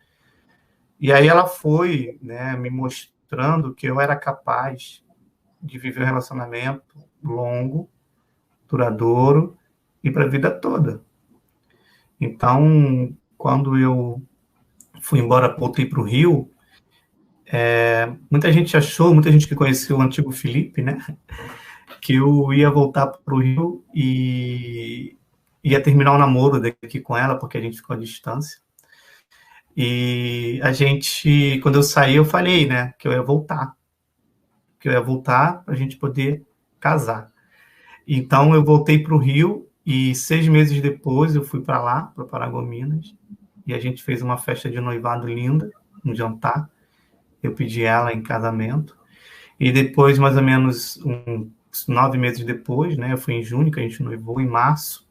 E aí ela foi, né, me mostrando que eu era capaz de viver um relacionamento longo, duradouro e para a vida toda. Então, quando eu fui embora, voltei para o Rio, muita gente que conheceu o antigo Felipe, né, que eu ia voltar para o Rio e ia terminar o namoro daqui com ela, porque a gente ficou à distância. E quando eu saí, eu falei, né, que eu ia voltar para a gente poder casar. Então, eu voltei para o Rio e 6 meses depois eu fui para lá, para Paragominas, e a gente fez uma festa de noivado linda, um jantar. Eu pedi ela em casamento. E depois, mais ou menos 9 meses depois, né, eu fui em junho, que a gente noivou, em março,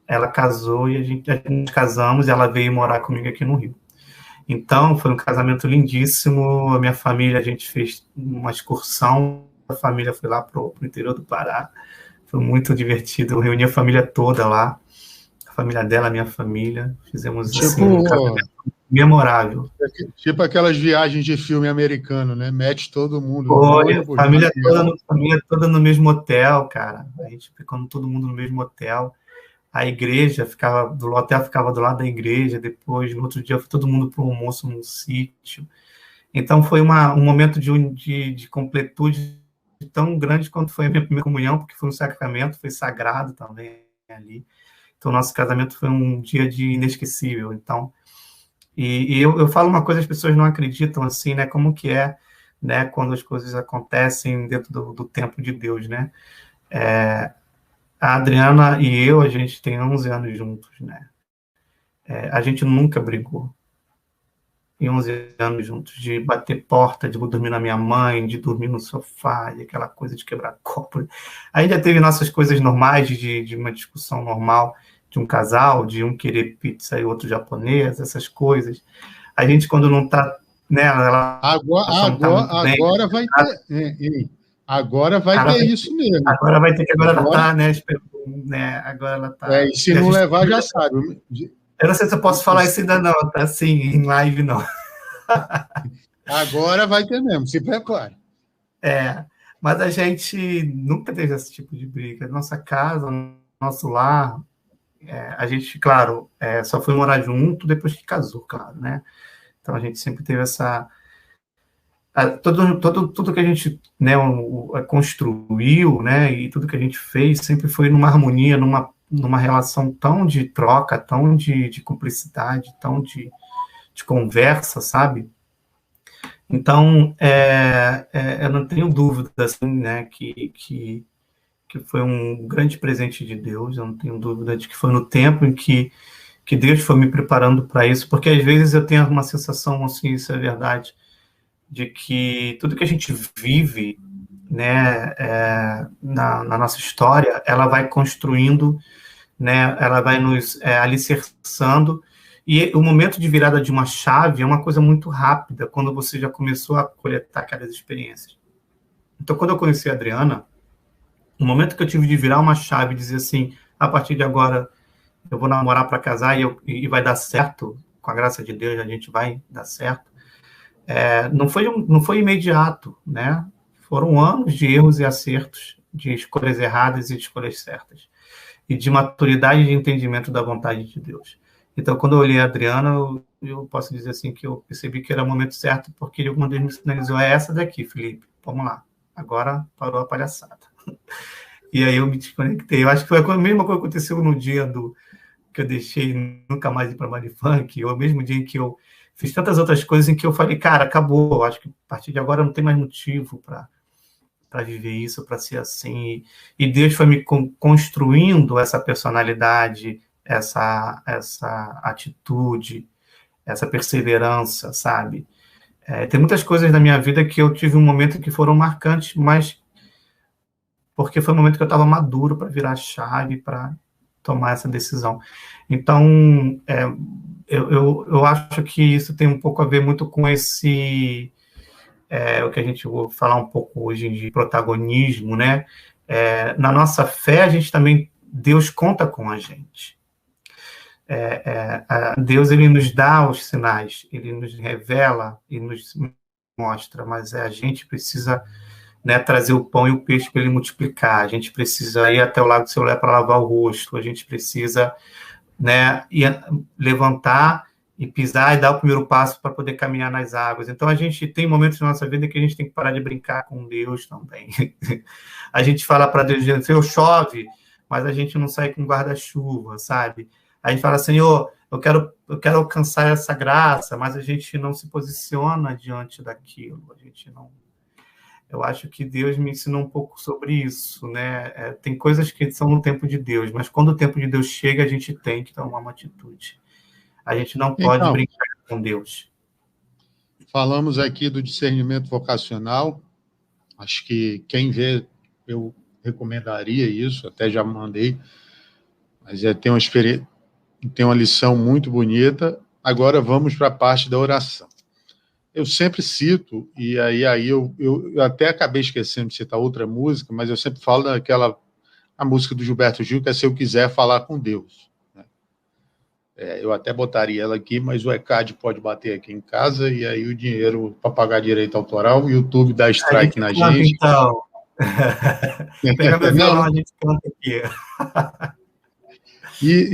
ela casou e a gente casamos e ela veio morar comigo aqui no Rio. Então, foi um casamento lindíssimo. A minha família, a gente fez uma excursão, a família foi lá pro interior do Pará. Foi muito divertido. Eu reuni a família toda lá, a família dela, a minha família. Fizemos assim, um casamento memorável. Tipo aquelas viagens de filme americano, né? Mete todo mundo. Foi, família toda no mesmo hotel, cara. A gente ficou todo mundo no mesmo hotel. A igreja o hotel ficava do lado da igreja. Depois, no outro dia, foi todo mundo para o almoço num sítio. Então, foi um momento de completude tão grande quanto foi a minha primeira comunhão, porque foi um sacramento, foi sagrado também ali. Então, nosso casamento foi um dia inesquecível. Então, e eu falo uma coisa, as pessoas não acreditam, assim, né? Como que é, né? Quando as coisas acontecem dentro do tempo de Deus, né? A Adriana e eu, a gente tem 11 anos juntos, né? A gente nunca brigou. Em 11 anos juntos, de bater porta, de dormir na minha mãe, de dormir no sofá, e aquela coisa de quebrar copo. Aí já teve nossas coisas normais, de uma discussão normal, de um casal, de um querer pizza e outro japonês, essas coisas. A gente, quando não está... Né, agora vai ter isso mesmo. Agora vai ter que tá, né? né? Agora ela E está... se não levar, já sabe. Eu não sei se eu posso falar isso ainda não, tá? Assim, em live, não. Agora vai ter mesmo, se prepare. Mas a gente nunca teve esse tipo de briga. Nossa casa, nosso lar, a gente, claro, só foi morar junto depois que casou, claro, né? Então a gente sempre teve essa... tudo que a gente, né, construiu, né, e tudo que a gente fez sempre foi numa harmonia, numa relação tão de troca, tão de cumplicidade, tão de conversa, sabe? Então, eu não tenho dúvida, assim, né, que foi um grande presente de Deus, eu não tenho dúvida de que foi no tempo em que Deus foi me preparando para isso, porque às vezes eu tenho uma sensação, assim, isso é verdade, de que tudo que a gente vive, né, na nossa história, ela vai construindo, né, ela vai nos alicerçando, e o momento de virada de uma chave é uma coisa muito rápida, quando você já começou a coletar aquelas experiências. Então, quando eu conheci a Adriana, o momento que eu tive de virar uma chave e dizer assim, a partir de agora eu vou namorar para casar e vai dar certo, com a graça de Deus a gente vai dar certo, não foi imediato, né? Foram anos de erros e acertos, de escolhas erradas e de escolhas certas, e de maturidade e de entendimento da vontade de Deus. Então, quando eu olhei a Adriana, eu posso dizer assim que eu percebi que era o momento certo, porque uma vez me sinalizou, é essa daqui, Felipe, vamos lá, agora parou a palhaçada. E aí eu me desconectei. Eu acho que foi a mesma coisa que aconteceu no dia que eu deixei nunca mais ir para Marifunk, ou mesmo dia em que eu fiz tantas outras coisas em que eu falei, cara, acabou, eu acho que a partir de agora não tem mais motivo para viver isso, para ser assim. E Deus foi me construindo essa personalidade, essa atitude, essa perseverança, sabe? Tem muitas coisas na minha vida que eu tive um momento que foram marcantes, mas porque foi um momento que eu estava maduro para virar a chave, para tomar essa decisão. Então, eu acho que isso tem um pouco a ver muito com o que a gente vai falar um pouco hoje de protagonismo, né? Na nossa fé, a gente também, Deus conta com a gente. Deus, ele nos dá os sinais, ele nos revela e nos mostra, mas a gente precisa, né, trazer o pão e o peixe para ele multiplicar, a gente precisa ir até o lago do Celular para lavar o rosto, a gente precisa, né, levantar e pisar e dar o primeiro passo para poder caminhar nas águas. Então, a gente tem momentos na nossa vida que a gente tem que parar de brincar com Deus também. A gente fala para Deus, Senhor, chove, mas a gente não sai com guarda-chuva, sabe? A gente fala, Senhor, eu quero alcançar essa graça, mas a gente não se posiciona diante daquilo, a gente não... Eu acho que Deus me ensinou um pouco sobre isso, né? Tem coisas que são no tempo de Deus, mas quando o tempo de Deus chega, a gente tem que tomar uma atitude. A gente não pode Então, brincar com Deus. falamos aqui do discernimento vocacional. Acho que quem vê, eu recomendaria isso, até já mandei, mas tem uma lição muito bonita. Agora vamos para a parte da oração. Eu sempre cito, e aí eu até acabei esquecendo de citar outra música, mas eu sempre falo a música do Gilberto Gil, que é Se Eu Quiser Falar com Deus. Eu até botaria ela aqui, mas o ECAD pode bater aqui em casa, e aí o dinheiro para pagar direito autoral, o YouTube dá strike na gente. Então. Pega meu violão, a gente canta aqui.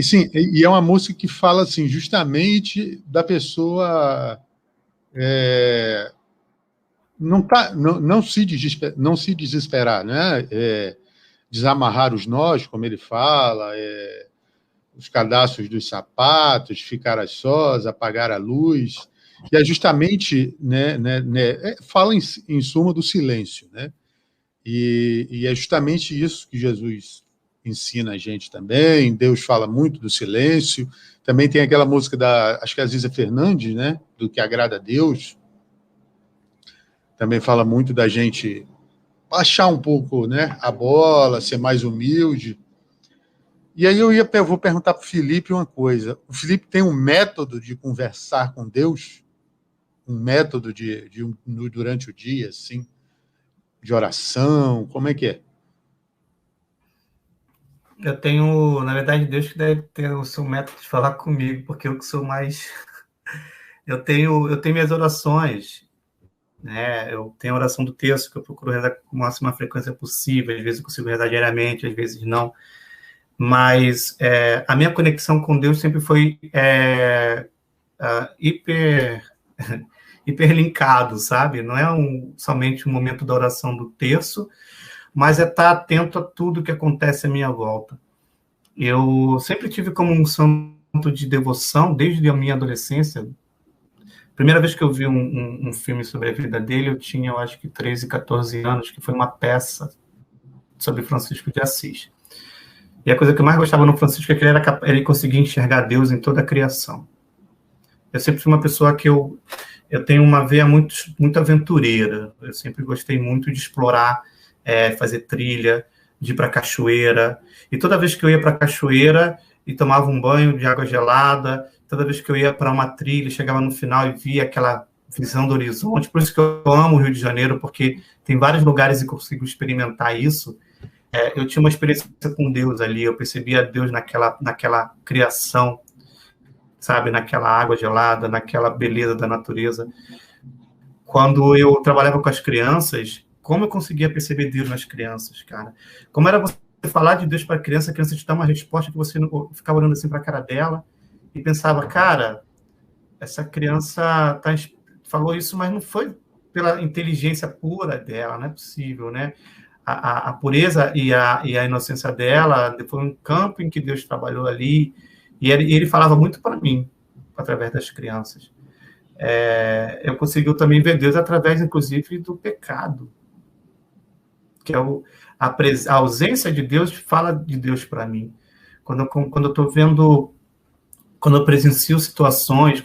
Sim, e é uma música que fala assim, justamente da pessoa não se desesperar, né? Desamarrar os nós, como ele fala, os cadastros dos sapatos, ficar a sós, apagar a luz, e é justamente, fala em suma do silêncio, né? E é justamente isso que Jesus ensina a gente também. Deus fala muito do silêncio. Também tem aquela música acho que é a Ziza Fernandes, né? Do que agrada a Deus. Também fala muito da gente baixar um pouco, né, a bola, ser mais humilde. E aí eu vou perguntar para o Felipe uma coisa. O Felipe tem um método de conversar com Deus? Um método durante o dia, assim, de oração? Como é que é? Eu tenho, na verdade, Deus que deve ter o seu método de falar comigo, porque eu que sou mais... Eu tenho minhas orações, né? Eu tenho a oração do terço, que eu procuro rezar com a máxima frequência possível. Às vezes eu consigo rezar diariamente, às vezes não. Mas a minha conexão com Deus sempre foi hiper hiperlinkado, sabe? Não é somente um momento da oração do terço, mas é estar atento a tudo que acontece à minha volta. Eu sempre tive como um santo de devoção, desde a minha adolescência. Primeira vez que eu vi um filme sobre a vida dele, eu tinha, eu acho que 13, 14 anos, que foi uma peça sobre Francisco de Assis. E a coisa que eu mais gostava no Francisco é que ele conseguia enxergar Deus em toda a criação. Eu sempre fui uma pessoa que eu tenho uma veia muito aventureira. Eu sempre gostei muito de explorar, fazer trilha, de ir para a cachoeira. E toda vez que eu ia para a cachoeira e tomava um banho de água gelada, toda vez que eu ia para uma trilha, chegava no final e via aquela visão do horizonte. Por isso que eu amo o Rio de Janeiro, porque tem vários lugares e consigo experimentar isso. Eu tinha uma experiência com Deus ali, eu percebia Deus naquela criação, sabe, naquela água gelada, naquela beleza da natureza. Quando eu trabalhava com as crianças, como eu conseguia perceber Deus nas crianças, cara? Como era você falar de Deus para a criança te dá uma resposta que você não ficava olhando assim para a cara dela e pensava, cara, essa criança falou isso, mas não foi pela inteligência pura dela, não é possível, né? A pureza e a inocência dela foi um campo em que Deus trabalhou ali, e ele falava muito para mim, através das crianças. Eu consegui também ver Deus através, inclusive, do pecado, que é a ausência de Deus fala de Deus para mim. Quando eu estou vendo, quando eu presencio situações,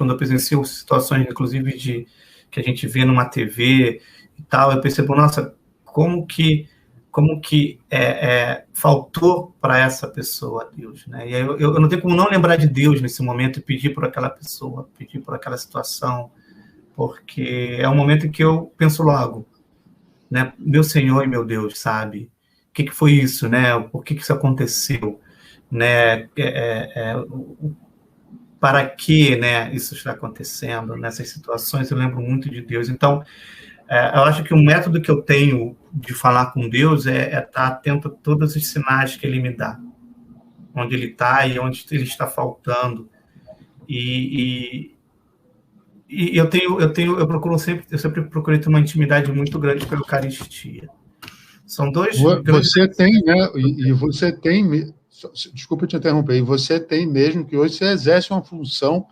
inclusive, que a gente vê numa TV e tal, eu percebo, nossa, como que faltou para essa pessoa Deus, né? E eu não tenho como não lembrar de Deus nesse momento e pedir por aquela pessoa, pedir por aquela situação, porque é um momento em que eu penso logo, né? Meu Senhor e meu Deus, sabe? O que foi isso, né? Por que isso aconteceu, né? Para que, né, isso está acontecendo nessas situações? Eu lembro muito de Deus. Então, eu acho que o método que eu tenho de falar com Deus é estar atento a todos os sinais que Ele me dá, onde Ele está e onde Ele está faltando. E eu sempre procurei ter uma intimidade muito grande com a Eucaristia. São dois grandes... Você tem, né? E você tem, desculpa te interromper, e você tem mesmo que hoje você exerce uma função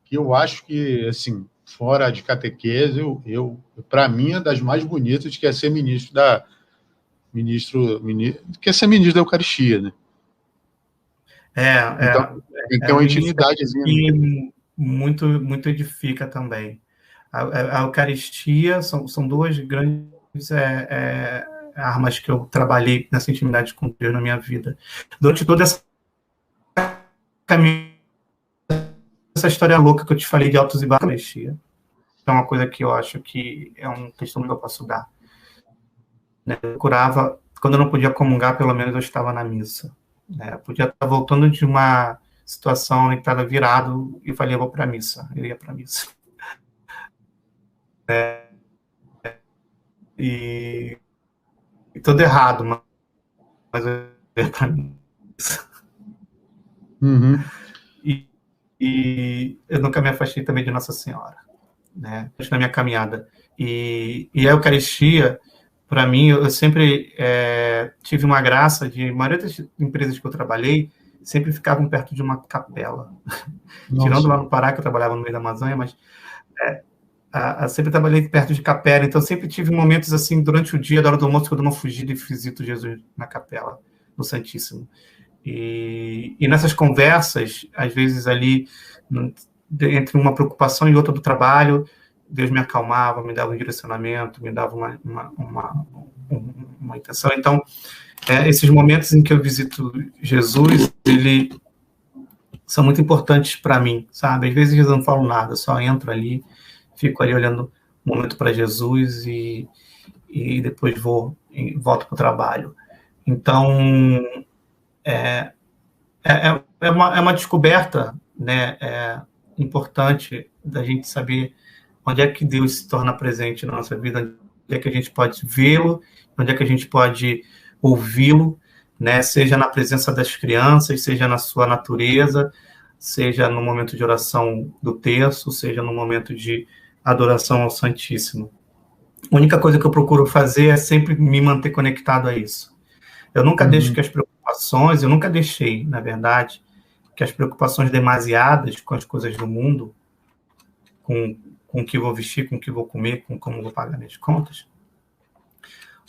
que eu acho que, assim, fora de catequese, para mim, é das mais bonitas, que é ser que é ser ministro da Eucaristia, né? Então, tem que ter uma intimidadezinha. Muito, muito edifica também. A Eucaristia são duas grandes armas que eu trabalhei nessa intimidade com Deus na minha vida. Durante toda essa história louca que eu te falei de altos e baixos, é uma coisa que eu acho que é um testemunho que eu posso dar. Eu curava, quando eu não podia comungar, pelo menos eu estava na missa. Eu podia estar voltando de uma situação em que estava virado e falei, eu vou para a missa. Eu ia para a missa. E tudo errado, mas eu ia para a missa. Uhum. E eu nunca me afastei também de Nossa Senhora, né? Na minha caminhada. E a Eucaristia, para mim, eu sempre tive uma graça de... A maioria das empresas que eu trabalhei sempre ficavam perto de uma capela. Tirando lá no Pará, que eu trabalhava no meio da Amazônia, mas sempre trabalhei perto de capela. Então, sempre tive momentos assim, durante o dia, da hora do almoço, que eu dou uma fugida e visito Jesus na capela, no Santíssimo. E nessas conversas, às vezes ali, entre uma preocupação e outra do trabalho, Deus me acalmava, me dava um direcionamento, me dava uma intenção. Então, esses momentos em que eu visito Jesus, são muito importantes para mim, sabe? Às vezes eu não falo nada, só entro ali, fico ali olhando um momento para Jesus e depois volto para o trabalho. Então, é uma descoberta, né, importante da gente saber onde é que Deus se torna presente na nossa vida, onde é que a gente pode vê-lo, onde é que a gente pode ouvi-lo, né, seja na presença das crianças, seja na sua natureza, seja no momento de oração do terço, seja no momento de adoração ao Santíssimo. A única coisa que eu procuro fazer é sempre me manter conectado a isso. Eu nunca deixo que as preocupações, eu nunca deixei, na verdade, que as preocupações demasiadas com as coisas do mundo, com o que vou vestir, com o que vou comer, com como vou pagar minhas contas,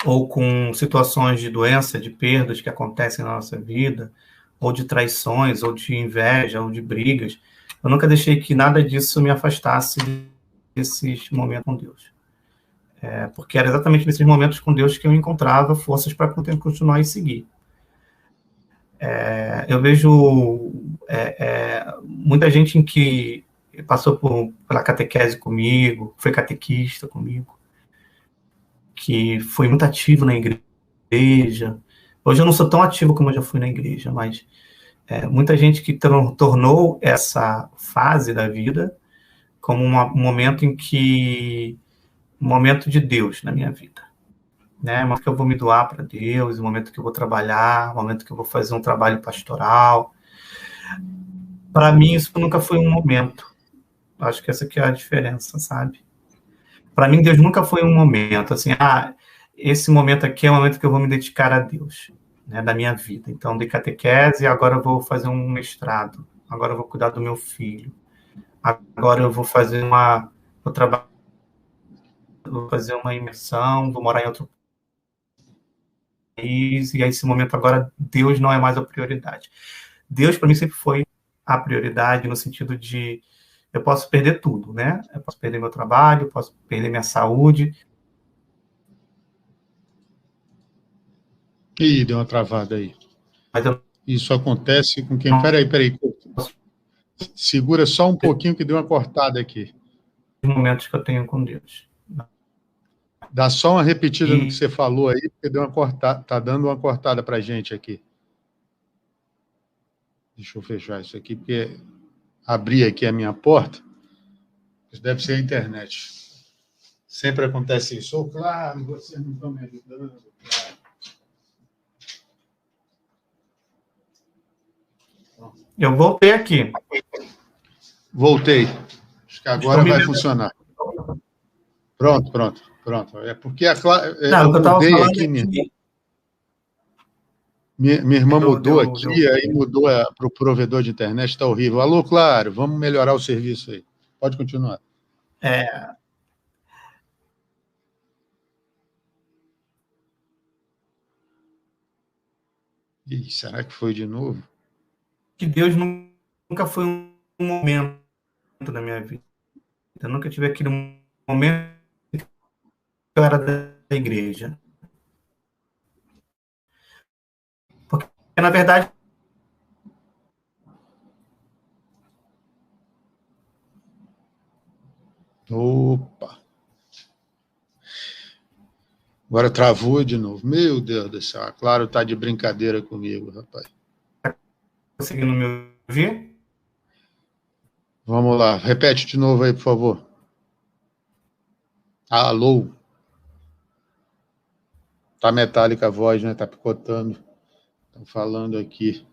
ou com situações de doença, de perdas que acontecem na nossa vida, ou de traições, ou de inveja, ou de brigas. Eu nunca deixei que nada disso me afastasse desses momentos com Deus. Porque era exatamente nesses momentos com Deus que eu encontrava forças para continuar e seguir. Eu vejo muita gente em que passou pela catequese comigo, foi catequista comigo, que foi muito ativo na igreja. Hoje eu não sou tão ativo como eu já fui na igreja, mas muita gente que tornou essa fase da vida como um momento em que um momento de Deus na minha vida, né? O momento que eu vou me doar para Deus, o momento que eu vou trabalhar, o momento que eu vou fazer um trabalho pastoral. Para mim isso nunca foi um momento. Acho que essa que é a diferença, sabe? Para mim Deus nunca foi um momento assim, esse momento aqui é o momento que eu vou me dedicar a Deus, né, da minha vida. Então, dei catequese, agora eu vou fazer um mestrado, agora eu vou cuidar do meu filho, agora eu vou fazer vou fazer uma imersão, vou morar em outro país, e aí, esse momento agora, Deus não é mais a prioridade. Deus, para mim, sempre foi a prioridade, no sentido de eu posso perder tudo, né? Eu posso perder meu trabalho, posso perder minha saúde. Ih, deu uma travada aí. Mas eu Isso acontece com quem... Peraí. Segura só um pouquinho que deu uma cortada aqui. Os momentos que eu tenho com Deus. Dá só uma repetida no que você falou aí, porque deu uma cortada, tá dando uma cortada para a gente aqui. Deixa eu fechar isso aqui, porque abri aqui a minha porta. Isso deve ser a internet. Sempre acontece isso. Oh, claro, vocês não estão me ajudando. Eu voltei aqui. Voltei. Acho que agora vai funcionar. Pronto. É porque eu mudei aqui. Minha irmã mudou aqui, aí mudou para o provedor de internet, está horrível. Alô, claro, vamos melhorar o serviço aí. Pode continuar. Ih, será que foi de novo? Que Deus nunca foi um momento na minha vida. Eu nunca tive aquele momento que eu era da igreja. Porque, na verdade, Opa! Agora travou de novo. Meu Deus do céu. Claro, tá de brincadeira comigo, rapaz. Tá conseguindo me ouvir? Vamos lá. Repete de novo aí, por favor. Alô? Tá metálica a voz, né? Tá picotando. Estão falando aqui.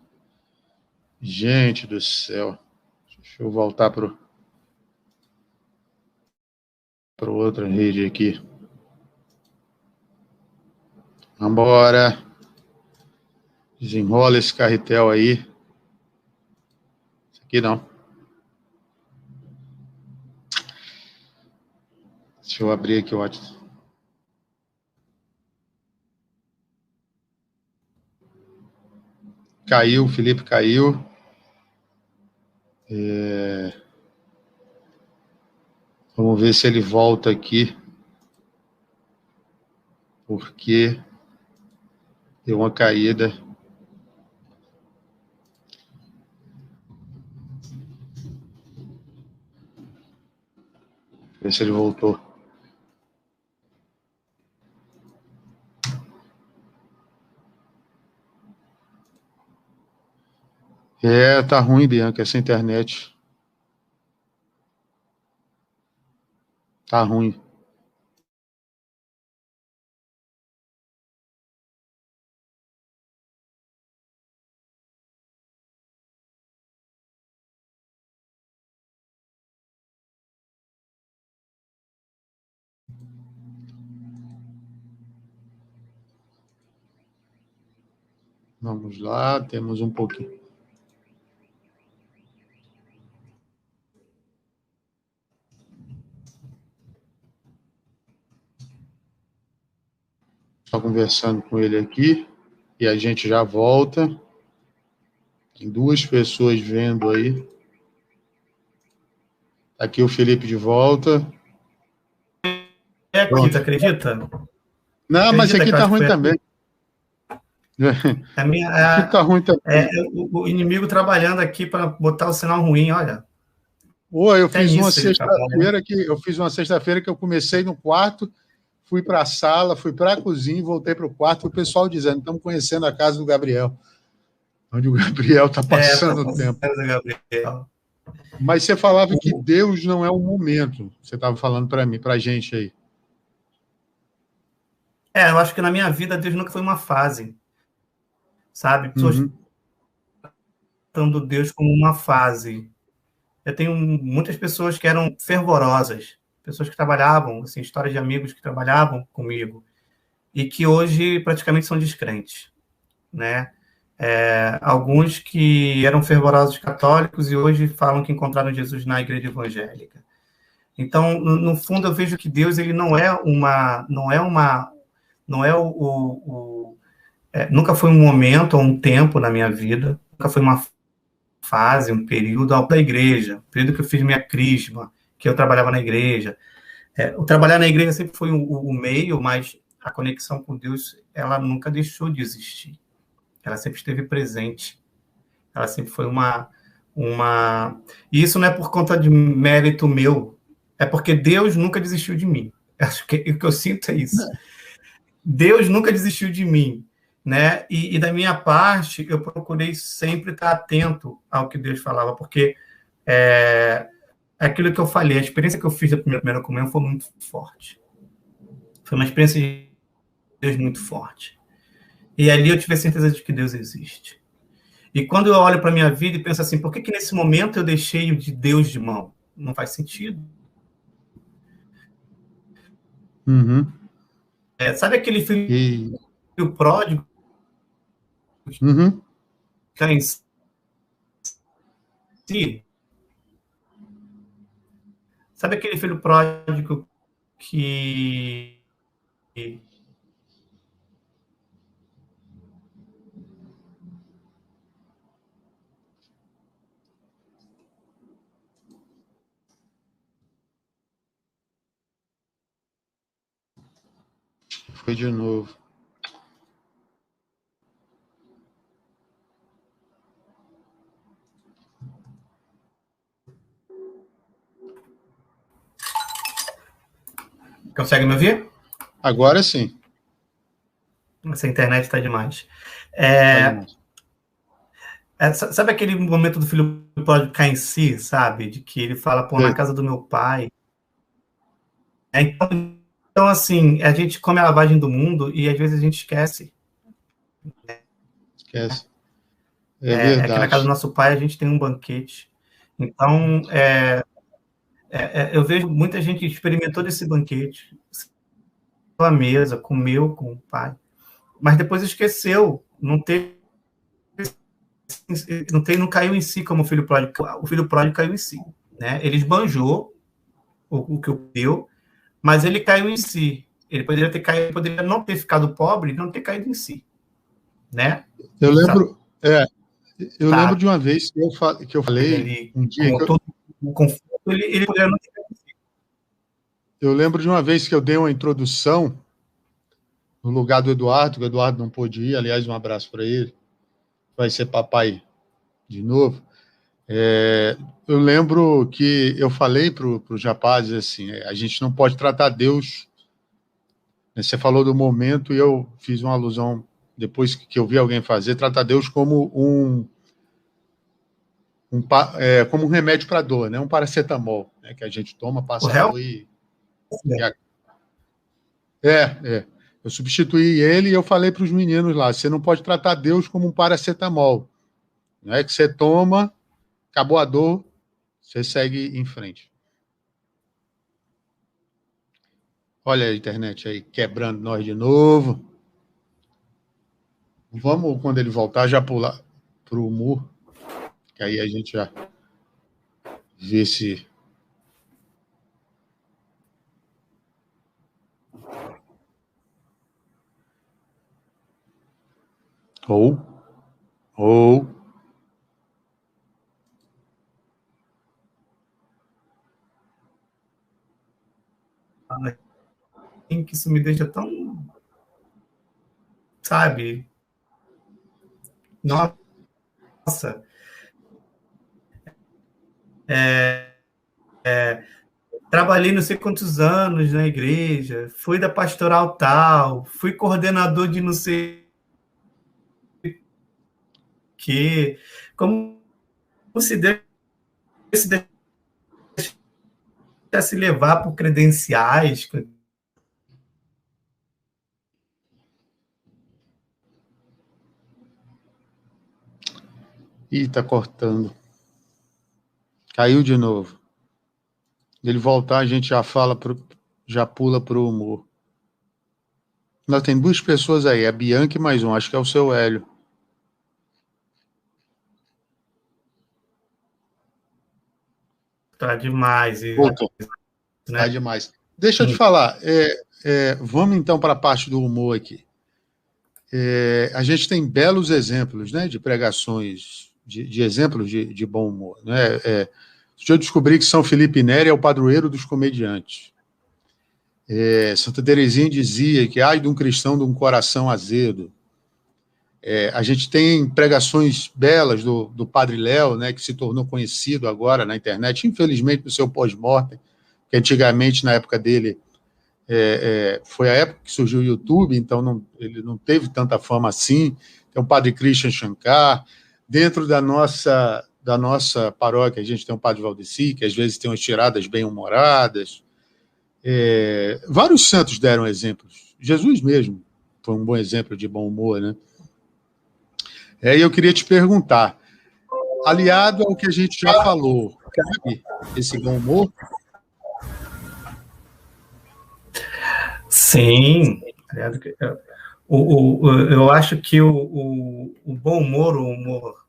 Gente do céu. Deixa eu voltar para outra rede aqui. Vambora. Desenrola esse carretel aí. Isso aqui não. Deixa eu abrir aqui o WhatsApp. Caiu, o Felipe caiu. Vamos ver se ele volta aqui. Porque deu uma caída. Ver se ele voltou. Tá ruim, Bianca, essa internet. Tá ruim. Vamos lá, temos um pouquinho. Estou conversando com ele aqui e a gente já volta. Tem 2 pessoas vendo aí. Aqui o Felipe de volta. Acredita, acredita? Não, mas aqui tá ruim também. Aqui tá ruim também. O inimigo trabalhando aqui para botar o sinal ruim, olha. Eu fiz uma sexta-feira que eu comecei no quarto, fui para a sala, fui para a cozinha, voltei para o quarto, e o pessoal dizendo: estamos conhecendo a casa do Gabriel, onde o Gabriel está passando o tempo. Gabriel. Mas você falava que Deus não é um momento, você estava falando para mim, para a gente aí. Eu acho que na minha vida Deus nunca foi uma fase, sabe? Pessoas tratando Deus como uma fase. Eu tenho muitas pessoas que eram fervorosas, pessoas que trabalhavam, assim, histórias de amigos que trabalhavam comigo, e que hoje praticamente são descrentes, né? Alguns que eram fervorosos católicos e hoje falam que encontraram Jesus na igreja evangélica. Então, no fundo, eu vejo que Deus ele nunca foi um momento ou um tempo na minha vida, nunca foi uma fase, um período da igreja, período que eu fiz minha crisma, que eu trabalhava na igreja. O trabalhar na igreja sempre foi o meio, mas a conexão com Deus, ela nunca deixou de existir. Ela sempre esteve presente. Ela sempre foi uma... E isso não é por conta de mérito meu, é porque Deus nunca desistiu de mim. Acho que o que eu sinto é isso. Deus nunca desistiu de mim, né? E da minha parte, eu procurei sempre estar atento ao que Deus falava, porque aquilo que eu falei, a experiência que eu fiz da primeira comunhão foi muito forte. Foi uma experiência de Deus muito forte. E ali eu tive a certeza de que Deus existe. E quando eu olho para a minha vida e penso assim, por que nesse momento eu deixei de Deus de mão? Não faz sentido. Sabe aquele filho pródigo? Cai em si? Sabe aquele filho pródigo que Foi de novo. Consegue me ouvir? Agora sim. Essa internet está demais. Sabe aquele momento do filho pródigo cair em si, sabe? De que ele fala, pô, na casa do meu pai. Então, assim, a gente come a lavagem do mundo e às vezes a gente esquece. Esquece. Verdade. Aqui na casa do nosso pai a gente tem um banquete. Então, eu vejo muita gente que experimentou desse banquete, a mesa, comeu com o pai, mas depois esqueceu, não caiu em si como o filho pródigo. O filho pródigo caiu em si, né? Ele esbanjou o que o deu, mas ele caiu em si. Ele poderia ter caído, poderia não ter ficado pobre e não ter caído em si, né? Eu lembro, lembro de uma vez que eu falei ele, um dia com todo o conforto, ele poderia não ter caído em si. Eu lembro de uma vez que eu dei uma introdução no lugar do Eduardo, que o Eduardo não pôde ir, aliás, um abraço para ele, vai ser papai de novo. Eu lembro que eu falei para os rapazes assim, a gente não pode tratar Deus, né? Você falou do momento e eu fiz uma alusão, depois que eu vi alguém fazer, tratar Deus como como um remédio para dor, né? Um paracetamol, né? Que a gente toma, passa a dor e eu substituí ele e eu falei para os meninos lá, você não pode tratar Deus como um paracetamol, não é que você toma, acabou a dor, você segue em frente. Olha a internet aí quebrando nós de novo. Vamos, quando ele voltar, já pular para o muro, que aí a gente já vê se... Ou... Que isso me deixa tão... Sabe? Nossa. Trabalhei não sei quantos anos na igreja, fui da pastoral tal, fui coordenador de não sei o quê. Como se Deus se deixasse levar por credenciais. Ih, tá cortando. Caiu de novo. Ele voltar, a gente já pula para o humor. Nós tem 2 pessoas aí, a Bianca e mais um, acho que é o seu Hélio. Tá demais. Voltou. Né? Tá demais. Deixa eu te falar, vamos então para a parte do humor aqui. A gente tem belos exemplos, né, de pregações, de exemplos de bom humor. Né? Eu descobri que São Felipe Neri é o padroeiro dos comediantes. Santa Teresinha dizia que ai de um cristão de um coração azedo. A gente tem pregações belas do Padre Léo, né, que se tornou conhecido agora na internet, infelizmente no seu pós-mortem, que antigamente, na época dele, foi a época que surgiu o YouTube, então ele não teve tanta fama assim. Tem o Padre Christian Shankar. Dentro da nossa paróquia, a gente tem o Padre Valdeci, que às vezes tem umas tiradas bem-humoradas. Vários santos deram exemplos. Jesus mesmo foi um bom exemplo de bom humor, né? E eu queria te perguntar, aliado ao que a gente já falou, cabe esse bom humor? Sim. Eu acho que o bom humor, o humor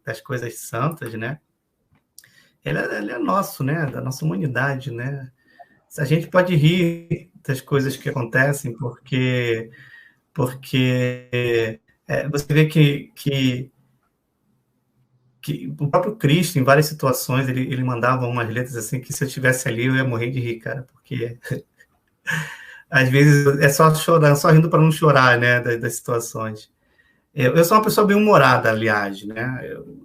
das coisas santas, né? Ele é nosso, né? Da nossa humanidade, né? A gente pode rir das coisas que acontecem, porque você vê que o próprio Cristo, em várias situações, ele mandava umas letras assim que se eu estivesse ali eu ia morrer de rir, cara, porque às vezes é só chorando, só rindo para não chorar, né, das situações. Eu sou uma pessoa bem humorada, aliás, né?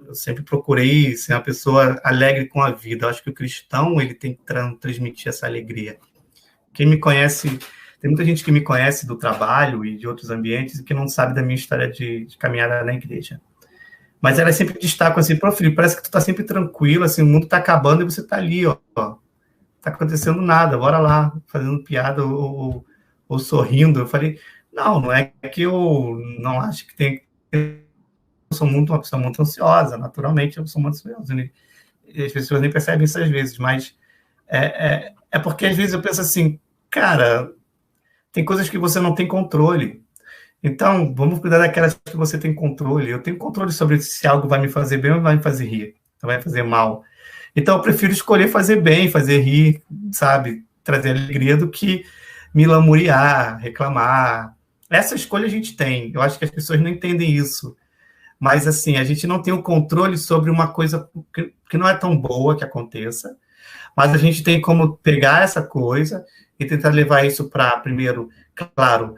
Eu sempre procurei ser uma pessoa alegre com a vida. Eu acho que o cristão ele tem que transmitir essa alegria. Quem me conhece, tem muita gente que me conhece do trabalho e de outros ambientes e que não sabe da minha história de caminhada na igreja. Mas elas sempre destacam assim, pô, Felipe, parece que tu tá sempre tranquilo, assim, o mundo tá acabando e você tá ali, ó. Tá acontecendo nada, bora lá, fazendo piada ou sorrindo. Eu falei, não é que eu não acho que tem... Eu sou uma pessoa muito ansiosa, naturalmente eu sou muito ansiosa. Né? E as pessoas nem percebem isso às vezes, mas é porque às vezes eu penso assim, cara, tem coisas que você não tem controle. Então, vamos cuidar daquelas que você tem controle. Eu tenho controle sobre se algo vai me fazer bem ou vai me fazer rir, ou vai fazer mal. Então, eu prefiro escolher fazer bem, fazer rir, sabe? Trazer alegria do que me lamuriar, reclamar. Essa escolha a gente tem. Eu acho que as pessoas não entendem isso. Mas, assim, a gente não tem o controle sobre uma coisa que não é tão boa que aconteça, mas a gente tem como pegar essa coisa e tentar levar isso para, primeiro, claro,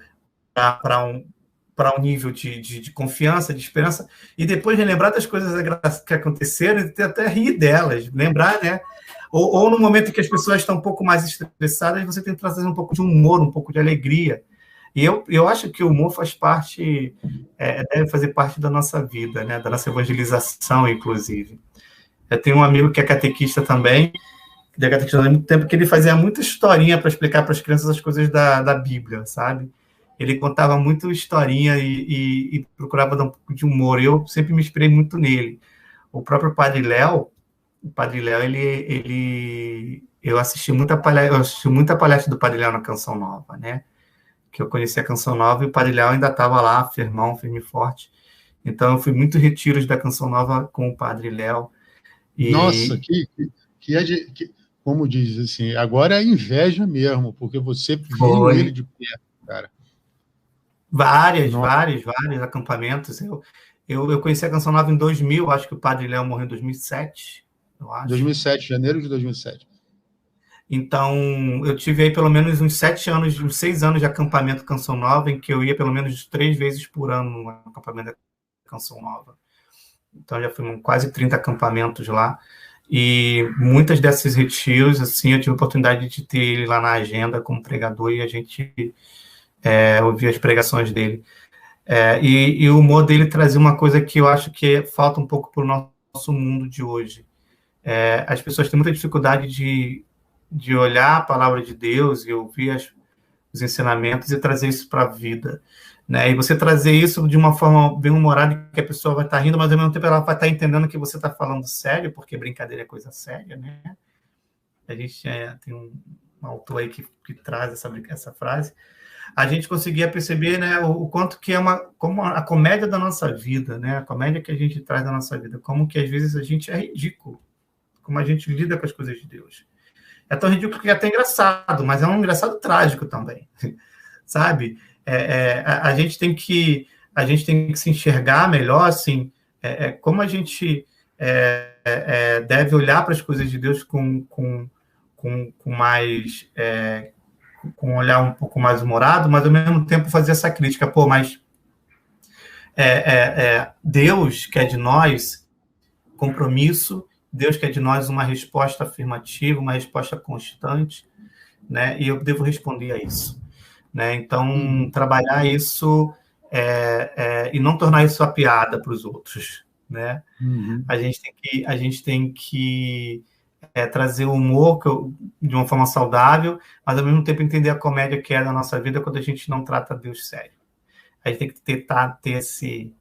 para um nível de confiança, de esperança, e depois relembrar das coisas que aconteceram e até rir delas, lembrar, né? Ou no momento que as pessoas estão um pouco mais estressadas, você tem que trazer um pouco de humor, um pouco de alegria. E eu acho que o humor faz parte, deve fazer parte da nossa vida, né? Da nossa evangelização, inclusive. Eu tenho um amigo que é catequista também, que é catequista há muito tempo, que ele fazia muita historinha para explicar para as crianças as coisas da Bíblia, sabe? Ele contava muito historinha e procurava dar um pouco de humor. Eu sempre me inspirei muito nele. O próprio Padre Léo, eu assisti muita palestra do Padre Léo na Canção Nova, né? Que eu conheci a Canção Nova e o Padre Léo ainda estava lá, firmão, firme e forte. Então, eu fui muito retiros da Canção Nova com o Padre Léo. Nossa, como diz assim, agora é inveja mesmo, porque você viu ele de perto, cara. Vários acampamentos. Eu conheci a Canção Nova em 2000, acho que o Padre Léo morreu em 2007, eu acho. 2007, janeiro de 2007. Então, eu tive aí pelo menos uns 6 anos de acampamento Canção Nova, em que eu ia pelo menos 3 vezes por ano no acampamento da Canção Nova. Então, já fui quase 30 acampamentos lá. E muitas desses retiros, assim, eu tive a oportunidade de ter ele lá na agenda como pregador e a gente ouvia as pregações dele. E o humor dele trazia uma coisa que eu acho que falta um pouco para o nosso mundo de hoje. As pessoas têm muita dificuldade de olhar a palavra de Deus e ouvir os ensinamentos e trazer isso para a vida. Né? E você trazer isso de uma forma bem humorada, que a pessoa vai estar rindo, mas ao mesmo tempo ela vai estar entendendo que você está falando sério, porque brincadeira é coisa séria, né? A gente tem um autor aí que traz essa frase. A gente conseguia perceber, né, o quanto que como a comédia da nossa vida, né? A comédia que a gente traz da nossa vida, como que às vezes a gente é ridículo, como a gente lida com as coisas de Deus. É tão ridículo que é até engraçado, mas é um engraçado trágico também, sabe? A gente tem que se enxergar melhor, assim, como a gente deve olhar para as coisas de Deus com mais com um olhar um pouco mais humorado, mas ao mesmo tempo fazer essa crítica, mas Deus quer de nós compromisso, Deus quer de nós uma resposta afirmativa, uma resposta constante, né? E eu devo responder a isso. Né? Então, trabalhar isso e não tornar isso a piada para os outros. Né? A gente tem que trazer o humor de uma forma saudável, mas ao mesmo tempo entender a comédia que é da nossa vida quando a gente não trata Deus sério. A gente tem que ter esse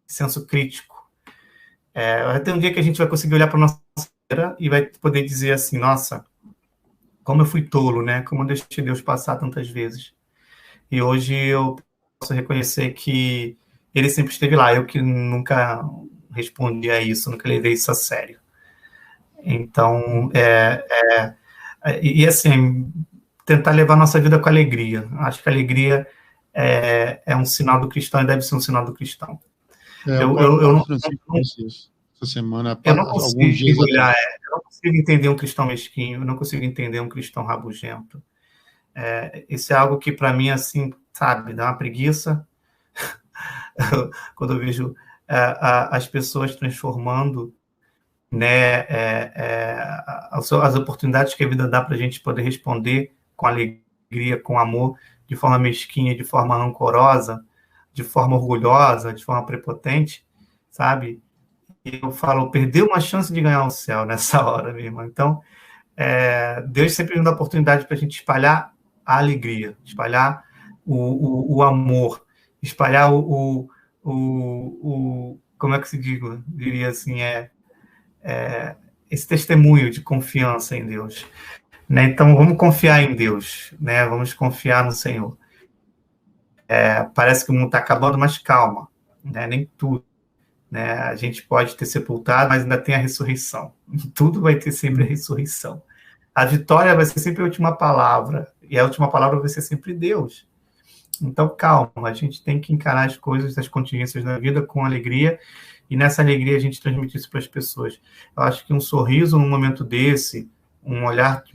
senso crítico. Vai ter um dia que a gente vai conseguir olhar para a nossa vida e vai poder dizer assim, nossa, como eu fui tolo, né? Como eu deixei Deus passar tantas vezes. E hoje eu posso reconhecer que ele sempre esteve lá, eu que nunca respondi a isso, nunca levei isso a sério. Então, assim, tentar levar a nossa vida com alegria. Acho que a alegria é um sinal do cristão e deve ser um sinal do cristão. Eu não consigo olhar, eu não consigo entender um cristão mesquinho, eu não consigo entender um cristão rabugento. Isso é algo que, para mim, assim, sabe, dá uma preguiça quando eu vejo as pessoas transformando, né, as oportunidades que a vida dá para a gente poder responder com alegria, com amor, de forma mesquinha, de forma rancorosa, de forma orgulhosa, de forma prepotente, sabe? E eu falo, perdeu uma chance de ganhar o céu nessa hora, meu irmão. Então, Deus sempre nos dá a oportunidade para a gente espalhar a alegria, espalhar o amor, espalhar como é que se diria assim, esse testemunho de confiança em Deus. Né? Então, vamos confiar em Deus, né? Vamos confiar no Senhor. Parece que o mundo está acabando, mas calma, né? Nem tudo. Né? A gente pode ter sepultado, mas ainda tem a ressurreição. Tudo vai ter sempre a ressurreição. A vitória vai ser sempre a última palavra, e a última palavra vai ser sempre Deus. Então, calma, a gente tem que encarar as coisas, as contingências da vida com alegria, e nessa alegria a gente transmite isso para as pessoas. Eu acho que um sorriso num momento desse, um olhar de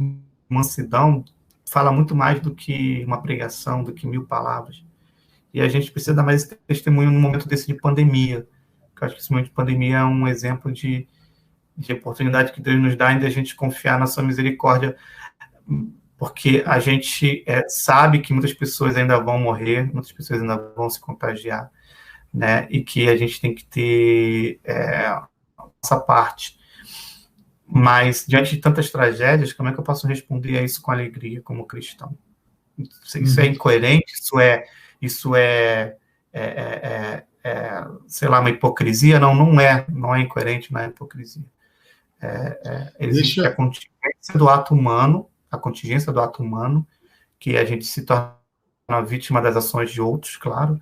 mansidão, fala muito mais do que uma pregação, do que 1000 palavras. E a gente precisa dar mais esse testemunho num momento desse de pandemia. Eu acho que esse momento de pandemia é um exemplo de oportunidade que Deus nos dá, e de a gente confiar na sua misericórdia. porque a gente sabe que muitas pessoas ainda vão morrer, muitas pessoas ainda vão se contagiar, né? E que a gente tem que ter a nossa parte. Mas, diante de tantas tragédias, como é que eu posso responder a isso com alegria como cristão? Isso é incoerente? Isso é sei lá, uma hipocrisia? Não, não é incoerente, não é hipocrisia. Existe a contingência do ato humano, que a gente se torna vítima das ações de outros, claro,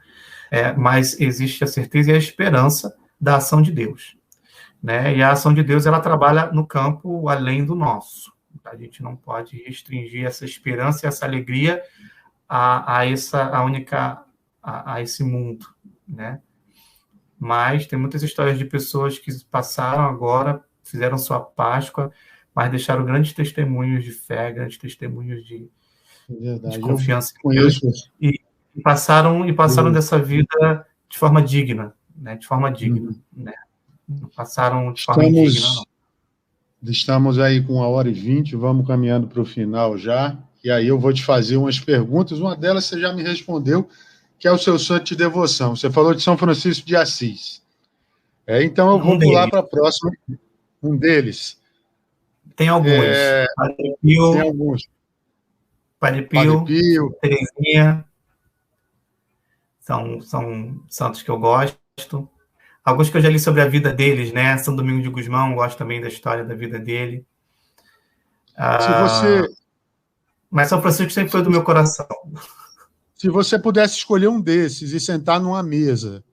mas existe a certeza e a esperança da ação de Deus, né? E a ação de Deus, ela trabalha no campo além do nosso. A gente não pode restringir essa esperança e essa alegria a esse mundo, né? Mas tem muitas histórias de pessoas que passaram agora, fizeram sua Páscoa, mas deixaram grandes testemunhos de fé, grandes testemunhos de confiança em Deus, e passaram dessa vida de forma digna, né? De forma digna, né? Não passaram de forma indigna, não. Estamos aí com 1h20, vamos caminhando para o final já, e aí eu vou te fazer umas perguntas, uma delas você já me respondeu, que é o seu santo de devoção. Você falou de São Francisco de Assis. Então eu vou pular para a próxima. Um deles. Tem alguns. Tem alguns. Padre Pio, Teresinha, são santos que eu gosto. Alguns que eu já li sobre a vida deles, né? São Domingos de Gusmão, gosto também da história da vida dele. Mas São Francisco sempre foi do meu coração. Se você pudesse escolher um desses e sentar numa mesa,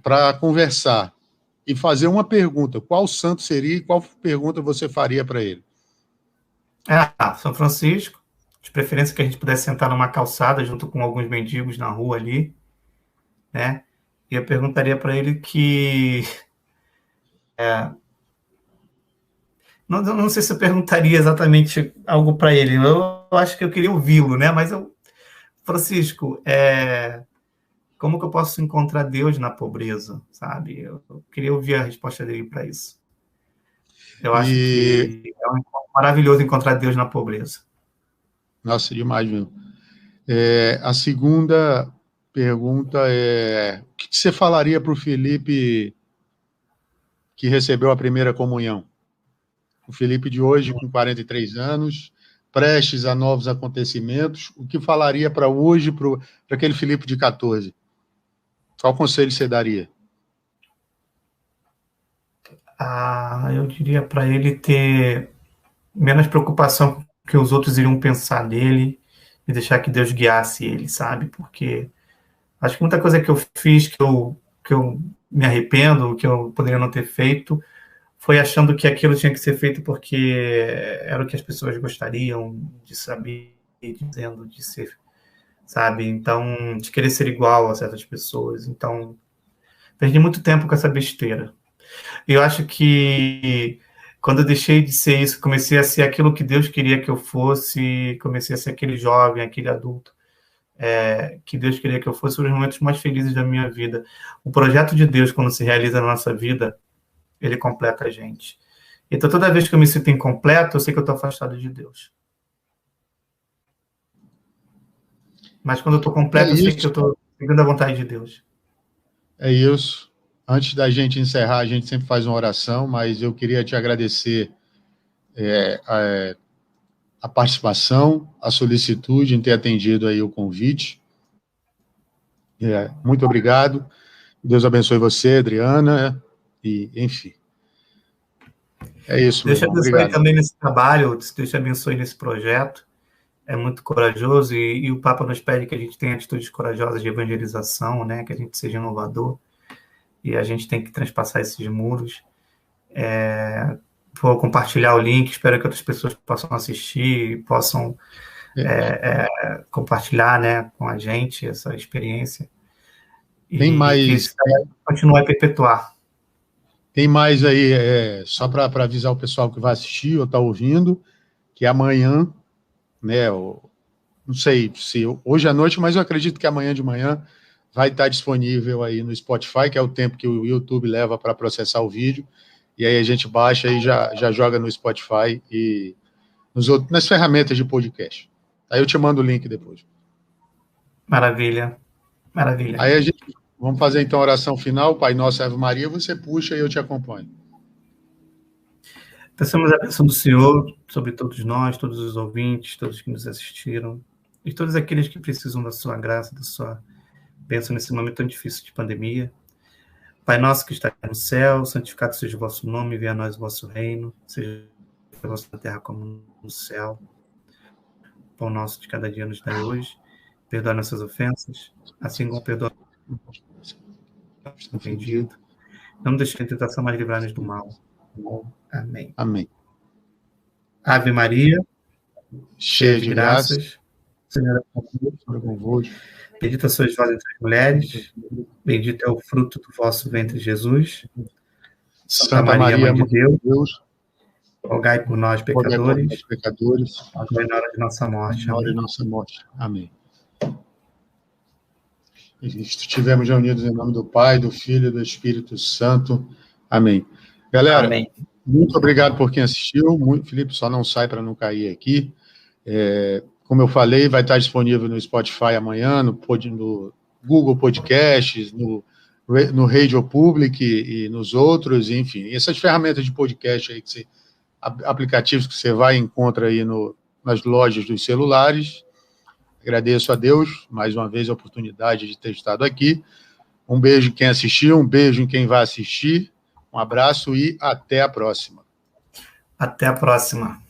para conversar e fazer uma pergunta, qual santo seria e qual pergunta você faria para ele? São Francisco, de preferência que a gente pudesse sentar numa calçada junto com alguns mendigos na rua ali, né? E eu perguntaria para ele que... Não sei se eu perguntaria exatamente algo para ele, eu acho que eu queria ouvi-lo, né? Mas Francisco, como que eu posso encontrar Deus na pobreza, sabe? Eu queria ouvir a resposta dele para isso. Eu acho que é maravilhoso encontrar Deus na pobreza. Nossa, demais, meu. A segunda pergunta é: o que você falaria para o Felipe que recebeu a primeira comunhão? O Felipe de hoje, com 43 anos, prestes a novos acontecimentos, o que falaria para hoje, para aquele Felipe de 14? Qual conselho você daria? Eu diria para ele ter menos preocupação com o que os outros iriam pensar dele e deixar que Deus guiasse ele, sabe? Porque acho que muita coisa que eu fiz que eu me arrependo, que eu poderia não ter feito, foi achando que aquilo tinha que ser feito porque era o que as pessoas gostariam de saber, dizendo de ser, sabe? Então, de querer ser igual a certas pessoas. Então, perdi muito tempo com essa besteira. Eu acho que quando eu deixei de ser isso, comecei a ser aquilo que Deus queria que eu fosse, comecei a ser aquele jovem, aquele adulto que Deus queria que eu fosse, foram os momentos mais felizes da minha vida. O projeto de Deus, quando se realiza na nossa vida, ele completa a gente. Então, toda vez que eu me sinto incompleto, eu sei que eu estou afastado de Deus. Mas quando eu estou completo, eu sei que eu estou seguindo a vontade de Deus. É isso. Antes da gente encerrar, a gente sempre faz uma oração, mas eu queria te agradecer a participação, a solicitude em ter atendido aí o convite. Muito obrigado. Deus abençoe você, Adriana, e enfim. É isso, Deus te abençoe também nesse trabalho, Deus te abençoe nesse projeto. É muito corajoso e o Papa nos pede que a gente tenha atitudes corajosas de evangelização, né? Que a gente seja inovador e a gente tem que transpassar esses muros. Vou compartilhar o link, espero que outras pessoas possam assistir, possam compartilhar, né, com a gente essa experiência. Tem mais... continuar a perpetuar. Tem mais aí, só para avisar o pessoal que vai assistir ou está ouvindo, que amanhã, né, não sei se hoje à noite, mas eu acredito que amanhã de manhã vai estar disponível aí no Spotify, que é o tempo que o YouTube leva para processar o vídeo, e aí a gente baixa e já joga no Spotify e nas ferramentas de podcast. Aí eu te mando o link depois. Maravilha. Maravilha. Aí vamos fazer então a oração final, Pai Nosso, Ave Maria, você puxa e eu te acompanho. Peçamos a bênção do Senhor sobre todos nós, todos os ouvintes, todos que nos assistiram, e todos aqueles que precisam da sua graça, da sua bênção nesse momento tão difícil de pandemia. Pai nosso que está no céu, santificado seja o vosso nome, venha a nós o vosso reino, seja a vossa na terra como no céu. O pão nosso de cada dia nos dai hoje, perdoa nossas ofensas, assim como perdoa o ofendido. Não nos deixe em tentação, mas livrai-nos do mal. Amém. Amém. Ave Maria, cheia de graças, Senhor é convosco. Bendita sois vós entre as mulheres, bendito é o fruto do vosso ventre, Jesus. Santa Maria, Mãe de Deus, rogai por nós, pecadores, agora na hora de nossa morte. Na hora de nossa morte. Amém. Estivemos reunidos em nome do Pai, do Filho e do Espírito Santo. Amém. Galera, Amém. Muito obrigado por quem assistiu. Felipe, só não sai para não cair aqui. Como eu falei, vai estar disponível no Spotify amanhã, no Google Podcasts, no Radio Public e nos outros, enfim. Essas ferramentas de podcast aí, aplicativos que você vai e encontra aí nas lojas dos celulares. Agradeço a Deus, mais uma vez, a oportunidade de ter estado aqui. Um beijo em quem assistiu, um beijo em quem vai assistir. Um abraço e até a próxima. Até a próxima.